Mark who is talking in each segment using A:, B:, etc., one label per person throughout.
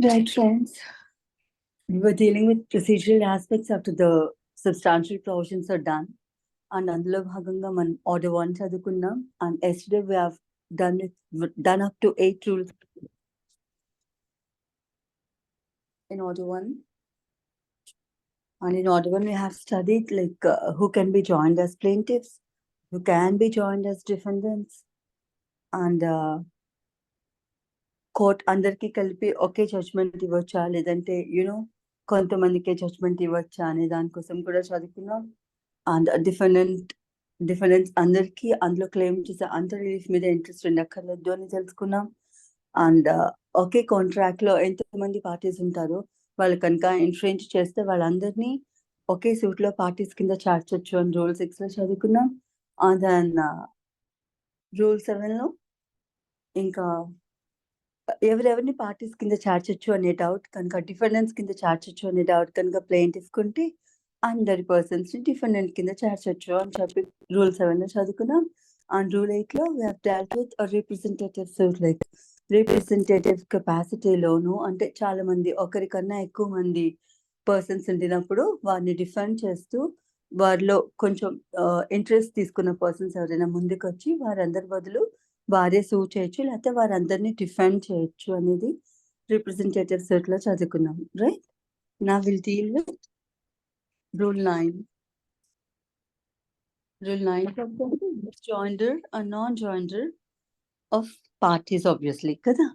A: Right, friends. We were dealing with procedural aspects after the substantial provisions are done. And అందులో భాగంగా మనం order 1 చదువుకున్నాం. And yesterday we have done up to 8 rules in order 1. And in order 1 we have studied who can be joined as plaintiffs, who can be joined as defendants, and court అందరికీ కలిపి ఒకే judgement ఇవ్వచ్చా, లేదంటే కొంతమందికే judgement ఇవ్వచ్చా అనే దానికోసం కూడా చదువుకున్నాం. And difference అందరికీ అందులో claim చేసే అంత రిలీఫ్ మీద ఇంట్రెస్ట్ ఉండక్కర్లేదు అని తెలుసుకున్నాం. అండ్ ఒకే కాంట్రాక్ట్ లో ఎంతమంది పార్టీస్ ఉంటారో వాళ్ళు కనుక ఇన్ఫ్లుయెన్స్ చేస్తే వాళ్ళందరినీ ఒకే సూట్ లో పార్టీస్ కింద చేర్చొచ్చు అని రూల్ 6 లో చదువుకున్నాం. దెన్ రూల్ 7 లో ఇంకా ఎవరెవరిని పార్టీస్ కింద చేర్చొచ్చు అనే డౌట్ కనుక డిఫెండెంట్స్ కింద చేర్చొచ్చు అనే డౌట్ కనుక ప్లేయింటిఫ్ కుంటే అందరి పర్సన్స్ ని డిఫెండెంట్ కింద చేర్చొచ్చు అని చెప్పి రూల్ 7 లో చదువుకున్నాం. అండ్ రూల్ 8 లో we have dealt with representative suit, like representative కెపాసిటీలోను అంటే చాలా మంది ఒకరికన్నా ఎక్కువ మంది పర్సన్స్ ఉండినప్పుడు వారిని డిఫెండ్ చేస్తూ వారిలో కొంచెం ఇంట్రెస్ట్ తీసుకున్న పర్సన్స్ ఎవరైనా ముందుకు వచ్చి వారందరి బదులు వారే సూ చేయొచ్చు, లేకపోతే వారందరినీ డిఫెండ్ చేయొచ్చు అనేది రిప్రజెంటేటివ్ సూట్ లో చదువుకున్నాం. రైట్ నా will deal with rule 9. Rule 9 joinder and non joinder of parties obviously కదా.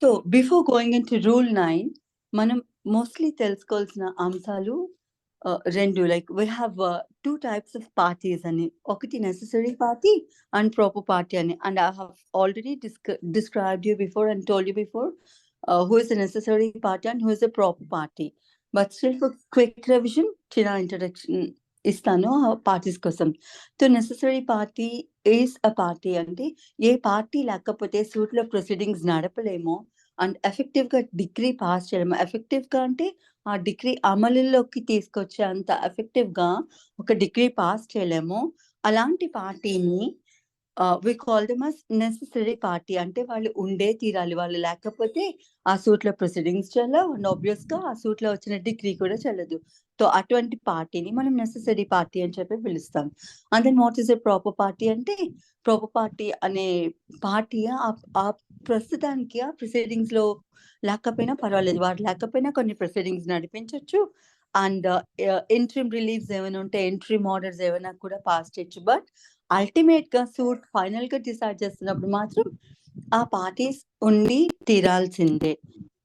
A: So before going into rule 9 మనం మోస్ట్లీ తెలుసుకోవాల్సిన అంశాలు రెండు, like we have 2 types of parties అని, ఒకటి necessary party and proper party అని. And I have already described you before and told you before who is a necessary party and who is a proper party. But still for quick revision చిన్న introduction ఇస్తాను parties కోసం. So necessary party is a party అంటే ఏ party లేకపోతే suit లో proceedings నడపలేమో and effective గా degree pass చేయలేము. Effective గా అంటే ఆ డిగ్రీ అమలులోకి తీసుకొచ్చే అంత ఎఫెక్టివ్ గా ఒక డిగ్రీ పాస్ చేయలేము. అలాంటి పార్టీని we call them as necessary party. అంటే వాళ్ళు ఉండే తీరాలి, వాళ్ళు లేకపోతే ఆ సూట్ లో ప్రొసీడింగ్స్ చెల్లవు అండ్ ఆబ్వియస్ గా ఆ సూట్ లో వచ్చిన డిగ్రీ కూడా చెల్లదు. సో అటువంటి పార్టీని మనం నెసెసరీ పార్టీ అని చెప్పి పిలుస్తాం. And then what is a proper party అంటే, ప్రాపర్ పార్టీ అనే పార్టీ ఆ ప్రస్తుతానికి ఆ ప్రొసీడింగ్స్ లో లేకపోయినా పర్వాలేదు, వారు లేకపోయినా కొన్ని ప్రొసీడింగ్స్ నడిపించవచ్చు. అండ్ ఇంట్రీమ్ రిలీఫ్స్ ఏమైనా ఉంటే ఇంట్రీమ్ ఆర్డర్స్ ఏమైనా కూడా పాస్ చేయొచ్చు. బట్ అల్టిమేట్ గా సూట్ ఫైనల్ గా డిసైడ్ చేస్తున్నప్పుడు మాత్రం ఆ పార్టీస్ ఉండి తీరాల్సిందే.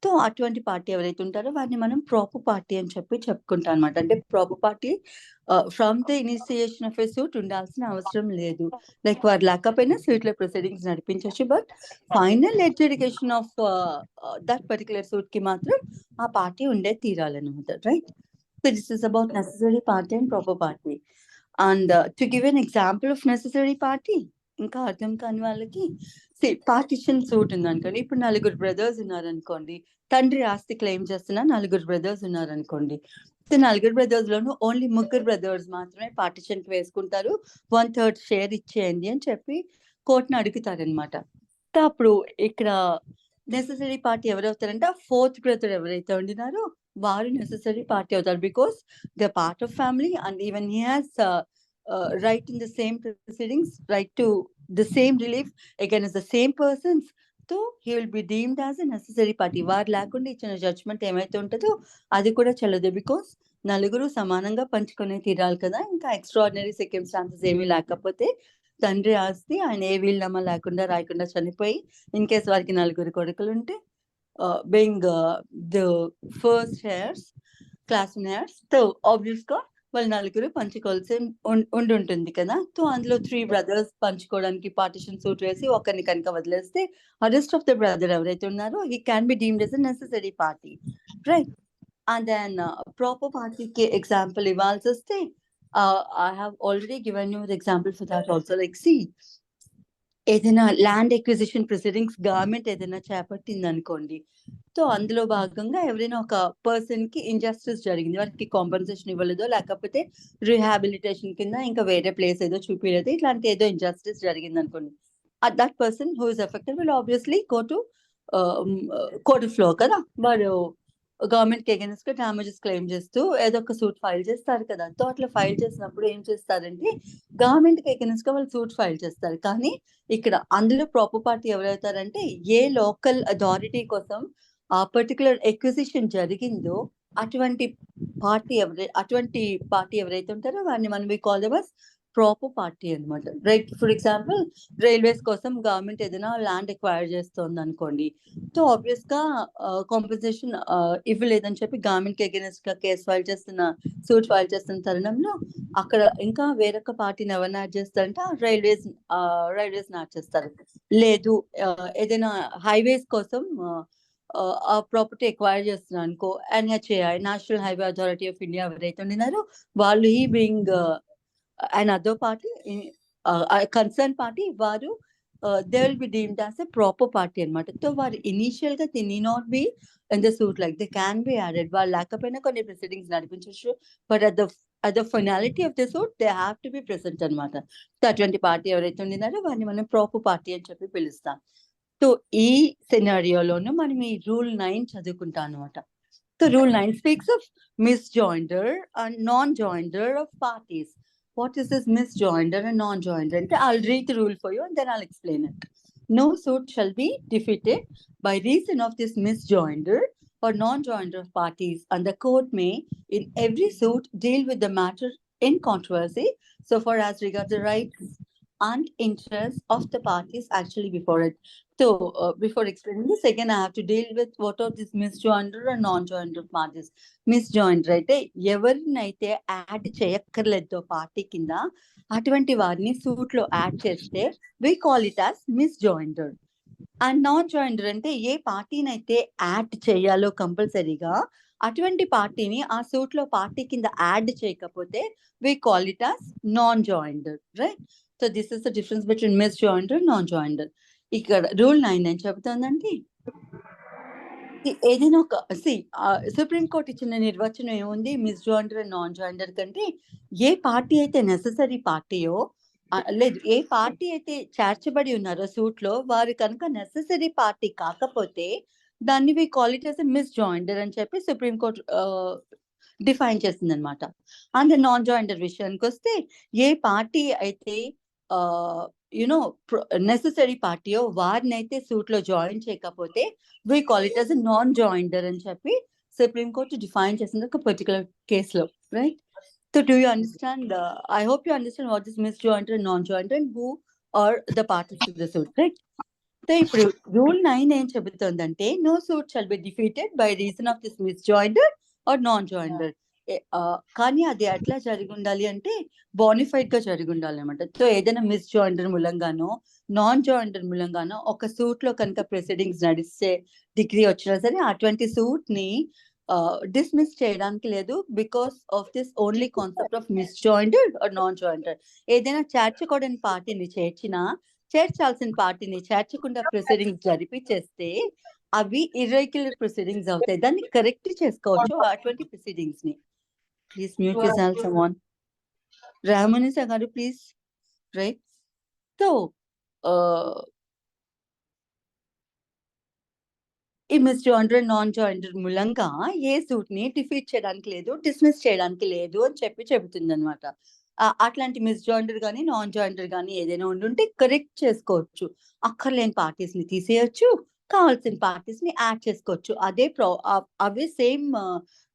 A: సో అటువంటి పార్టీ ఎవరైతే ఉంటారో వారిని మనం ప్రాపర్ పార్టీ అని చెప్పి చెప్పుకుంటాం అనమాట. అంటే proper party from the initiation of a suit ఉండాల్సిన అవసరం లేదు. లైక్ వారు లేకపోయినా సూట్ లో ప్రొసీడింగ్స్ నడిపించవచ్చు, but final adjudication of that particular suit కి మాత్రం ఆ పార్టీ ఉండే తీరాలన్నమాట. Right. So this is about necessary party and proper party. And to give an example of necessary party, ఇంకా అర్థం కాని వాళ్ళకి పార్టిషన్ సూట్ ఉంది అనుకోండి. ఇప్పుడు 4 బ్రదర్స్ ఉన్నారనుకోండి, తండ్రి ఆస్తి క్లెయిమ్ చేస్తున్న 4 బ్రదర్స్ ఉన్నారనుకోండి. 4 బ్రదర్స్ లోను ఓన్లీ 3 బ్రదర్స్ మాత్రమే పార్టిషన్ కి వేసుకుంటారు. 1/3 షేర్ ఇచ్చేయండి అని చెప్పి కోర్టును అడుగుతారనమాట. అప్పుడు ఇక్కడ నెసెసరీ పార్టీ ఎవరవుతారంటే, ఆ 4th బ్రదర్ ఎవరైతే ఉండినారో వారు నెసెసరీ పార్టీ అవుతారు. Because the part of family and even he has right in the same proceedings, right to the same relief against the same persons. So he will be deemed as a necessary party. వారు లేకుండా ఇచ్చిన judgement ఏమైతే ఉంటుందో అది కూడా చెల్లదు. Because నలుగురు సమానంగా పంచుకునే తీరాలి కదా. ఇంకా ఎక్స్ట్రాడినరీ సెకంస్టాన్సెస్ ఏమీ లేకపోతే, తండ్రి ఆస్తి ఆయన ఏ వీలునామా లేకుండా రాయకుండా చనిపోయి ఇన్ కేస్ వారికి 4 కొడుకులు ఉంటే being the first hairs, class hairs, so obvious గా వాళ్ళు 4 పంచుకోవాల్సి ఉంటుంది కదా. సో అందులో 3 బ్రదర్స్ పంచుకోవడానికి పార్టిషన్ సూట్ వేసి ఒకరిని కనుక వదిలేస్తే రెస్ట్ ఆఫ్ ద బ్రదర్ ఎవరైతే ఉన్నారో he can be deemed as a necessary party. Right. And then proper పార్టీకి ఎగ్జాంపుల్ ఇవ్వాల్సి వస్తే, I have already given you the example for that also. Like see, ఏదైనా ల్యాండ్ ఎక్విజిషన్ ప్రొసీడింగ్స్ గవర్నమెంట్ ఏదైనా చేపట్టింది అనుకోండి. So అందులో భాగంగా ఎవరైనా ఒక పర్సన్ కి ఇంజస్టిస్ జరిగింది, వారికి కాంపెన్సేషన్ ఇవ్వలేదో లేకపోతే రిహాబిలిటేషన్ కింద ఇంకా వేరే ప్లేస్ ఏదో చూపించలేదు, ఇట్లాంటి ఏదో ఇంజస్టిస్ జరిగింది అనుకోండి. That person who is affected will obviously go to court of law కదా, వారు గవర్నమెంట్ కి అగైన్స్ట్ గా డ్యామేజెస్ క్లెయిమ్ చేస్తూ ఏదో ఒక సూట్ ఫైల్ చేస్తారు కదా. సో అట్లా ఫైల్ చేసినప్పుడు ఏం చేస్తారంటే గవర్నమెంట్ కి అగైన్స్ట్ గా వాళ్ళు సూట్ ఫైల్ చేస్తారు. కానీ ఇక్కడ అందులో ప్రాపర్ పార్టీ ఎవరవుతారంటే ఏ లోకల్ అథారిటీ కోసం ఆ పర్టికులర్ ఎక్విజిషన్ జరిగిందో అటువంటి పార్టీ ఎవరైతే ఉంటారో వారిని మనం we call them as proper party అనమాట. రైట్, ఫర్ ఎగ్జాంపుల్ రైల్వేస్ కోసం గవర్నమెంట్ ఏదైనా ల్యాండ్ ఎక్వైర్ చేస్తుంది అనుకోండి. సో ఆబ్వియస్ గా కాంపెన్సేషన్ ఇవ్వలేదని చెప్పి గవర్నమెంట్ కి అగైనెస్ట్ గా కేసు ఫైల్ చేస్తున్న సూట్ ఫైల్ చేస్తున్న తరుణంలో అక్కడ ఇంకా వేరొక పార్టీని ఎవరిని యాడ్ చేస్తారంటే రైల్వేస్ యాడ్ చేస్తారు. లేదు ఏదైనా హైవేస్ కోసం ఆ ప్రాపర్టీ ఎక్వైర్ చేస్తున్నారు అనుకో, NHAI national highway authority of India ఎవరైతే ఉన్నారో వాళ్ళు ఈ being an other party, concerned party, varu they will be deemed as a proper party anamata. So varu initial ga they need not be in the suit, like they can be added varu lakapaina konni proceedings nadipinchochu, but at the finality of the suit they have to be present anamata. So atvanti party evaraithe unnaro varni manam proper party ani cheppi pilustam. So ee scenario lono manam ee rule 9 chadukuntam anamata. So rule 9 speaks of misjoinder and non-joinder of parties. What is this misjoinder and non-joinder? I'll read the rule for you and then I'll explain it. No suit shall be defeated by reason of this misjoinder or non-joinder of parties, and the court may, in every suit, deal with the matter in controversy so far as regards the rights and interests of the parties actually before it. So before explaining this, again I have to deal with what are these misjoinder and non-joinder parties. Misjoinder అయితే ఎవరినైతే add చేయక్కర్లేదో party కింద అటువంటి వారిని suit లో add చేస్తే we call it as misjoinder. And non joiner అంటే ఏ పార్టీని అయితే యాడ్ చేయాలో కంపల్సరీగా అటువంటి పార్టీని ఆ సూట్ లో పార్టీ కింద యాడ్ చేయకపోతే we call it as non-joinder, right? So this is the difference between misjoinder and non-joinder. ఇక్కడ రూల్ 9 ఏం చెబుతుందండి, ఏదైనా ఒక సుప్రీంకోర్టు ఇచ్చిన నిర్వచనం ఏముంది మిస్జాయినర్ అండ్ నాన్ జాయినర్ కంటే, ఏ పార్టీ అయితే నెససరీ పార్టీయో లేదు ఏ పార్టీ అయితే చేర్చబడి ఉన్నారో సూట్ లో వారు కనుక నెససరీ పార్టీ కాకపోతే దాన్ని వి కాల్ ఇట్ యాస్ మిస్జాయినర్ అని చెప్పి సుప్రీంకోర్టు డిఫైన్ చేసింది అనమాట. అండ్ నాన్ జాయినర్ విషయానికి వస్తే ఏ పార్టీ అయితే యునో నెససరీ పార్టీయో వారిని అయితే సూట్ లో జాయిన్ చేయకపోతే we call it as a non-joinder అని చెప్పి సుప్రీం కోర్టు డిఫైన్ చేసింది ఒక పర్టికులర్ కేసులో, right? So do you understand? I hope you understand what is misjoinder and non-joinder and who are the parties to the suit, right? So ఇప్పుడు rule 9 ఏం చెబుతుందంటే no suit shall be defeated by reason of this misjoinder or non-joinder. కానీ అది ఎట్లా జరిగి ఉండాలి అంటే bona fide గా జరిగి ఉండాలి అనమాట. సో ఏదైనా మిస్జాయినర్ మూలంగానో నాన్ జాయినర్ మూలంగానో ఒక సూట్ లో కనుక ప్రొసీడింగ్స్ నడిస్తే డిగ్రీ వచ్చినా సరే అటువంటి సూట్ ని డిస్మిస్ చేయడానికి లేదు, because of this only concept of misjoinder or non joinder. ఏదైనా చేర్చకూడని పార్టీని చేర్చాల్సిన పార్టీని చేర్చకుండా ప్రొసీడింగ్స్ జరిపించేస్తే అవి ఇర్రెగ్యులర్ ప్రొసీడింగ్స్ అవుతాయి. దాన్ని కరెక్ట్ చేసుకోవచ్చు అటువంటి ప్రొసీడింగ్స్ ని. Please mute yourself, someone. Ramanisa garu, please. Right? So, ఈ మిస్జాయినర్ నాన్ జాయినర్ మూలంగా ఏ సూట్ ని డిఫీట్ చేయడానికి లేదు, డిస్మిస్ చేయడానికి లేదు అని చెబుతుంది అనమాట. అట్లాంటి మిస్జాయినర్ కానీ నాన్ జాయినర్ కానీ ఏదైనా ఉండుంటే కరెక్ట్ చేసుకోవచ్చు. అక్కర్లేని పార్టీస్ ని తీసేయచ్చు, కావాల్సిన పార్టీస్ ని యాడ్ చేసుకోవచ్చు. అవే సేమ్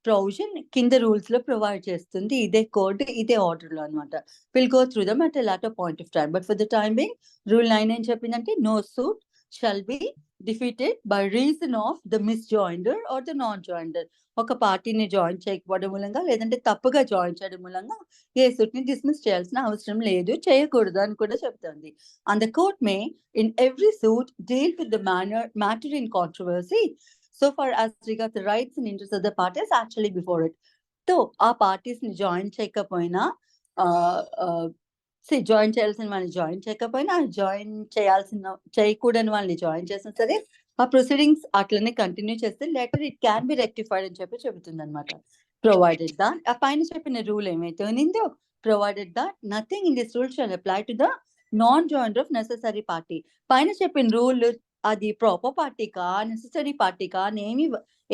A: ప్రొవిజన్ కింద రూల్స్ లో ప్రొవైడ్ చేస్తుంది. ఇదే కోడ్, ఇదే ఆర్డర్ లో అనమాట. Will go through them at a later point of time. But for the time being rule 9 ఏం చెప్పిందంటే no suit shall be defeated by reason of the misjoinder or the non-joinder. ఒక పార్టీని join చేయకపోవడం మూలంగా లేదంటే తప్పుగా జాయిన్ చేయడం మూలంగా ఏ సూట్ ని డిస్మిస్ చేయాల్సిన అవసరం లేదు, చేయకూడదు అని కూడా చెప్తుంది. And the court may in every suit deal with the matter in controversy so far as regards the rights and interests of the parties actually before it. So ఆ పార్టీస్ ని జాయిన్ చేయకపోయినా జాయిన్ చేయాల్సిన వాళ్ళని join చేయకపోయినా, join చేయకూడని వాళ్ళని join చేసినా సరే ఆ ప్రొసీడింగ్స్ అట్లనే కంటిన్యూ చేస్తే letter it can be rectified అని చెప్పి చెబుతుంది అనమాట. ప్రొవైడెడ్ దా ఆ పైన చెప్పిన రూల్ ఏమైతే ఉన్నిందో, provided that nothing in this rule shall apply to the non joinder of necessary party. పైన చెప్పిన రూల్ అది ప్రాపర్ పార్టీకా, నెసెసరీ పార్టీకా అని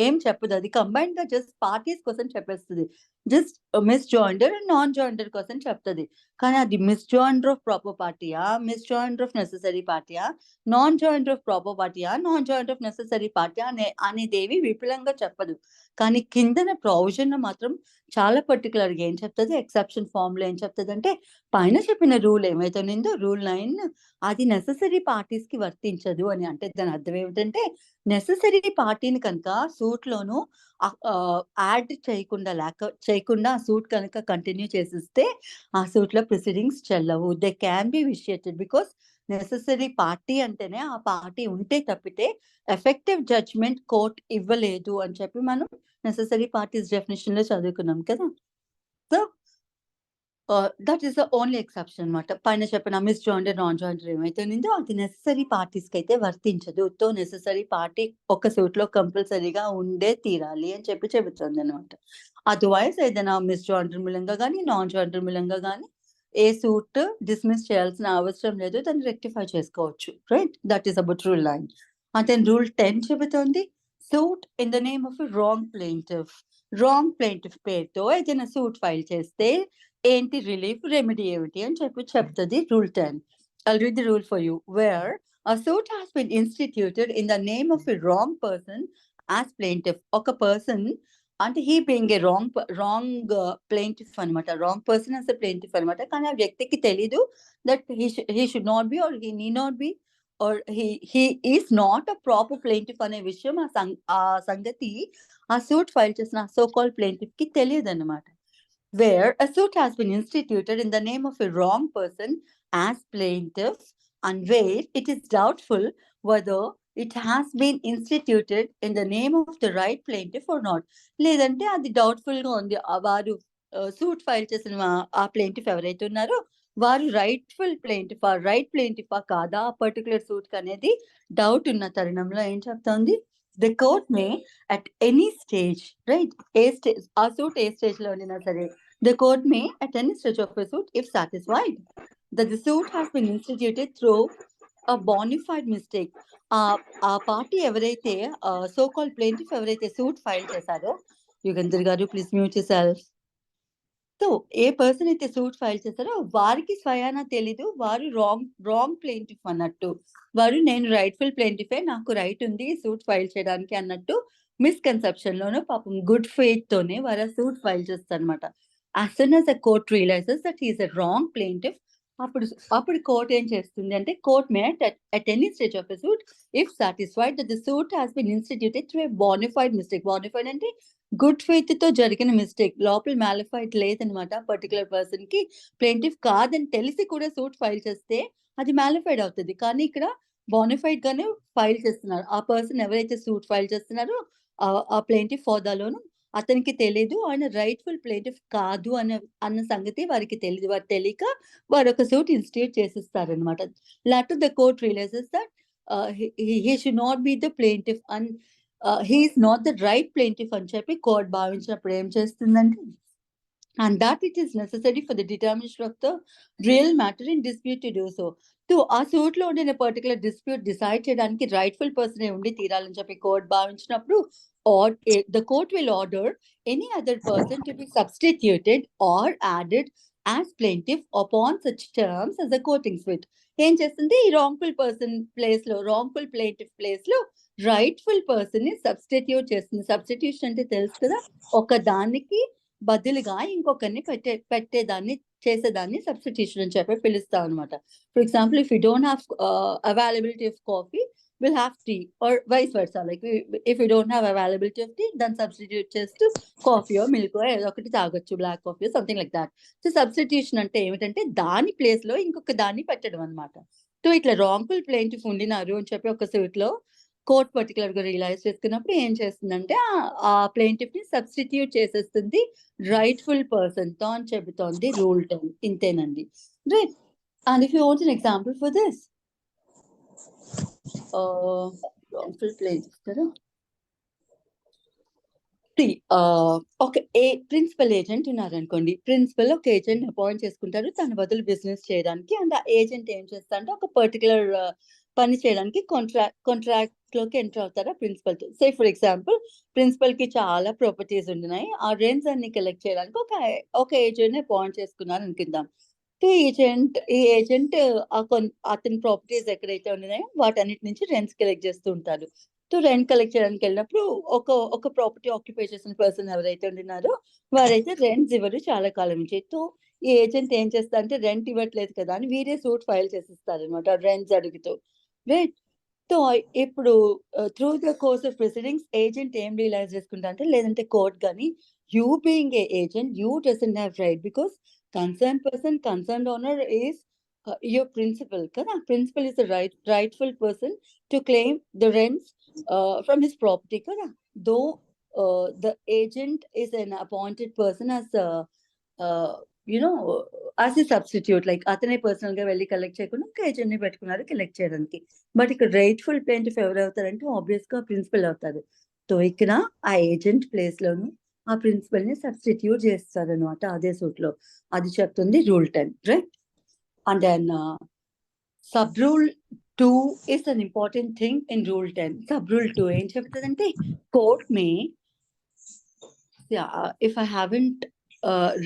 A: ఏం చెప్పదు. అది కంబైన్డ్ గా జస్ట్ పార్టీస్ కోసం చెప్పేస్తుంది. Just misjoinder and non joinder కోసం చెప్తుంది. కానీ అది మిస్ జాయిండర్ ఆఫ్ ప్రాపర్ పార్టీయా, మిస్ జాయిండర్ ఆఫ్ నెసెసరీ పార్టీయా, నాన్ జాయిండర్ ఆఫ్ ప్రాపర్ పార్టీయా, నాన్ జాయిండర్ ఆఫ్ నెసెసరీ పార్టీయా అనేదేవి విపులంగా చెప్పదు. కానీ కిందన ప్రొవిజన్ మాత్రం చాలా పర్టికులర్ గా ఏం చెప్తుంది, ఎక్సెప్షన్ ఫామ్ లో ఏం చెప్తుంది అంటే, పైన చెప్పిన రూల్ ఏమైతే ఉందో రూల్ 9 అది నెసెసరీ పార్టీస్ కి వర్తించదు అని. అంటే దాని అర్థం ఏమిటంటే, నెసెసరీ పార్టీని కనుక సూట్ లోను యాడ్ చేయకుండా ఆ సూట్ కనుక కంటిన్యూ చేసిస్తే ఆ సూట్ లో ప్రొసీడింగ్స్ చెల్లవు. They can be vitiated because necessary party అంటేనే ఆ పార్టీ ఉంటే తప్పితే ఎఫెక్టివ్ జడ్జ్మెంట్ కోర్ట్ ఇవ్వలేదు అని చెప్పి మనం నెసెసరీ పార్టీస్ డెఫినేషన్ లో చదువుకున్నాం కదా. So that is the only exception అనమాట. పైన చెప్పిన మిస్ జాయిండర్ నాన్ జాయిండర్ ఏమైతే ఉందో అది నెసెసరీ పార్టీస్ కి అయితే వర్తించదు. తో నెసెసరీ పార్టీ ఒక సూట్ లో కంపల్సరీగా ఉండే తీరాలి అని చెప్పి చెబుతుంది అనమాట. అదర్వైజ్ ఏదైనా మిస్ జాయిండర్ మూలంగా కానీ నాన్ జాయిండర్ మూలంగా కానీ ఏ సూట్ డిస్మిస్ చేయాల్సిన అవసరం లేదు, దాన్ని రెక్టిఫై చేసుకోవచ్చు. Right, that is about rule 9. అంటే రూల్ 10 చెబుతోంది suit in the name of wrong plaintiff పేరుతో ఏదైనా సూట్ ఫైల్ చేస్తే ఏంటి రిలీఫ్, రెమెడీ ఏమిటి అని చెప్తుంది rule 10. I'll read the rule for you. Where a suit has been instituted in the name of a wrong person as plaintiff. ఒక person అంటే he being a wrong plaintiff అనమాట, wrong person as a plaintiff అనమాట. కానీ ఆ వ్యక్తికి తెలీదు that he should not be or he need not be or he is not a proper plaintiff అనే విషయం ఆ సంగతి ఆ సూట్ ఫైల్ చేసిన సో కాల్డ్ ప్లెయింటిఫ్ కి తెలియదు అనమాట. Where a suit has been instituted in the name of a wrong person as plaintiff and where it is doubtful whether it has been instituted in the name of the right plaintiff or not. లేదంటే అది doubtful గా ఉంది, వారు suit file చేసిన ఆ plaintiff ఎవరైతే ఉన్నారో వారు రైట్ఫుల్ ప్లెయింటిఫా కాదా ఆ పర్టికులర్ సూట్ అనేది డౌట్ ఉన్న తరుణంలో ఏం చెప్తోంది, the court may at any stage, right, a suit a stage lo unna sare, the court may at any stage of a suit if satisfied that the suit has been instituted through a bona fide mistake. ఆ party ఎవరైతే so called plaintiff ఎవరైతే suit file చేశారో, యుగంధర్ గారు please mute yourself. So A person అయితే suit file చేస్తారో వారికి స్వయానా తెలీదు వారు రాంగ్ ప్లెయింటిఫ్ అన్నట్టు, వారు నేను రైట్ఫుల్ ప్లెయింటిఫే, నాకు రైట్ ఉంది సూట్ ఫైల్ చేయడానికి అన్నట్టు మిస్కన్సెప్షన్ లోను పాపం గుడ్ ఫెయిత్ తోనే వారు సూట్ ఫైల్ చేస్తారు అనమాట. as soon as the court realizes that he is a wrong plaintiff, అప్పుడు కోర్ట్ ఏం చేస్తుంది అంటే, court may at any stage of a suit if satisfied that the suit has been instituted through a bona fide mistake. bona fide అంటే good faith తో జరిగిన mistake, లోపల mala fide లేదనమాట. Particular person కి ప్లెయింటిఫ్ కాదని తెలిసి కూడా సూట్ ఫైల్ చేస్తే అది మ్యాలిఫైడ్ అవుతుంది. కానీ ఇక్కడ బోనఫైడ్ గానే ఫైల్ చేస్తున్నారు. ఆ పర్సన్ ఎవరైతే సూట్ ఫైల్ చేస్తున్నారో ఆ ప్లెయింటిఫ్ హోదాలోను అతనికి తెలియదు, ఆయన రైట్ఫుల్ ప్లెయింటిఫ్ కాదు అన్న సంగతి వారికి తెలియదు. వారు తెలియక వారు ఒక సూట్ ఇన్స్టిట్యూట్ చేసిస్తారనమాట. Later the court realises that he should not be the plaintiff and he is not the right plaintiff అని చెప్పి కోర్ట్ భావించినప్పుడు ఏం చేస్తుందంటే, and that it is necessary for the determination of the real matter in dispute to do so. ఆ suit లో ఉండిన particular dispute decide చేయడానికి rightful person ఉండి తీరాలని చెప్పి court భావించినప్పుడు the court will order any other person to be substituted or added as plaintiff upon such terms as the court thinks fit. ఏం చేస్తుంది, ఈ రాంగ్ఫుల్ పర్సన్ ప్లేస్ లో, wrongful plaintiff place లో rightful person ని substitute చేస్తుంది. Substitution అంటే తెలుసు కదా, ఒక దానికి బదులుగా ఇంకొకరిని పెట్టేదాన్ని చేసేదాన్ని సబ్స్టిట్యూషన్ అని చెప్పి పిలుస్తాం అనమాట. For example, if you don't have availability of coffee, we'll have tea, or vice versa. Like if you don't have availability of tea, then substitute చేస్తూ కాఫీ or milk or ఏదో ఒకటి తాగొచ్చు, black coffee something like that. So substitution అంటే ఏమిటంటే దాని place లో ఇంకొక దాన్ని పెట్టడం అనమాట. సో ఇట్లా రాంగ్ఫుల్ ప్లెయింటిఫ్ ఉండినారు అని చెప్పి ఒక సూట్ లో కోర్ట్ పర్టికులర్ గా రియలైజ్ చేసుకున్నప్పుడు ఏం చేస్తుందంటే ఆ ప్లెయింటిఫ్ ని సబ్స్టిట్యూట్ చేసేస్తుంది రైట్ఫుల్ పర్సన్ తో అని చెబుతోంది రూల్ 10. ఇంతేనండి, right. And if you want an example for this, wrongful plaintiff కదా, ఒక ప్రిన్సిపల్ ఏజెంట్ ఉన్నారనుకోండి. ప్రిన్సిపల్ ఒక ఏజెంట్ అపాయింట్ చేసుకుంటారు తన బదులు బిజినెస్ చేయడానికి. అండ్ ఆ ఏజెంట్ ఏం చేస్తా అంటే ఒక పర్టికులర్ పని చేయడానికి కాంట్రాక్ట్ లోకి ఎంటర్ అవుతారా ప్రిన్సిపల్ తో. సే ఫర్ ఎగ్జాంపుల్ ప్రిన్సిపల్ కి చాలా ప్రాపర్టీస్ ఉన్నాయి, ఆ రెంట్స్ అన్ని కలెక్ట్ చేయడానికి ఒక ఏజెంట్ ని అపాయింట్ చేసుకున్నారు అనుకుందాం. ఈ ఏజెంట్ అతని ప్రాపర్టీస్ ఎక్కడైతే ఉన్నాయో వాటన్నిటి నుంచి రెంట్స్ కలెక్ట్ చేస్తూ ఉంటారు. రెంట్ కలెక్ట్ చేయడానికి వెళ్ళినప్పుడు ఒక ప్రాపర్టీ ఆక్యుపై చేసిన పర్సన్ ఎవరైతే ఉన్నారో వారైతే రెంట్స్ ఇవ్వరు చాలా కాలం నుంచి. ఈ ఏజెంట్ ఏం చేస్తా అంటే రెంట్ ఇవ్వట్లేదు కదా అని వీరే సూట్ ఫైల్ చేసిస్తారు అనమాట రెంట్స్ అడుగుతూ. రైట్. సో ఇప్పుడు through the course of proceedings agent ఏం రియలైజ్ చేసుకుంటా అంటే, లేదంటే కోర్ట్ కానీ, you being a agent you doesn't have right because concern owner is your principal కదా. Principal is the rightful person to claim the rents from his property kada. Though the agent is an appointed person as as a substitute, like అతనే personal గా వెళ్ళి collect చేయకుండా ఒక agent ని పెట్టుకున్నారు collect చేయడానికి. But ఇక్కడ రైట్ఫుల్ ప్లేంటిఫ్ ఎవరు అవుతారంటే ఆబ్వియస్ గా ప్రిన్సిపల్ అవుతారు. ఇక్కడ ఆ ఏజెంట్ ప్లేస్ లోను ఆ ప్రిన్సిపల్ ని సబ్స్టిట్యూట్ చేస్తారు అనమాట అదే సూట్ లో. అది చెప్తుంది rule 10, right. And then sub rule 2 is an important thing in rule 10. Sub rule 2 ఏం చెప్తుందంటే, court may, if I haven't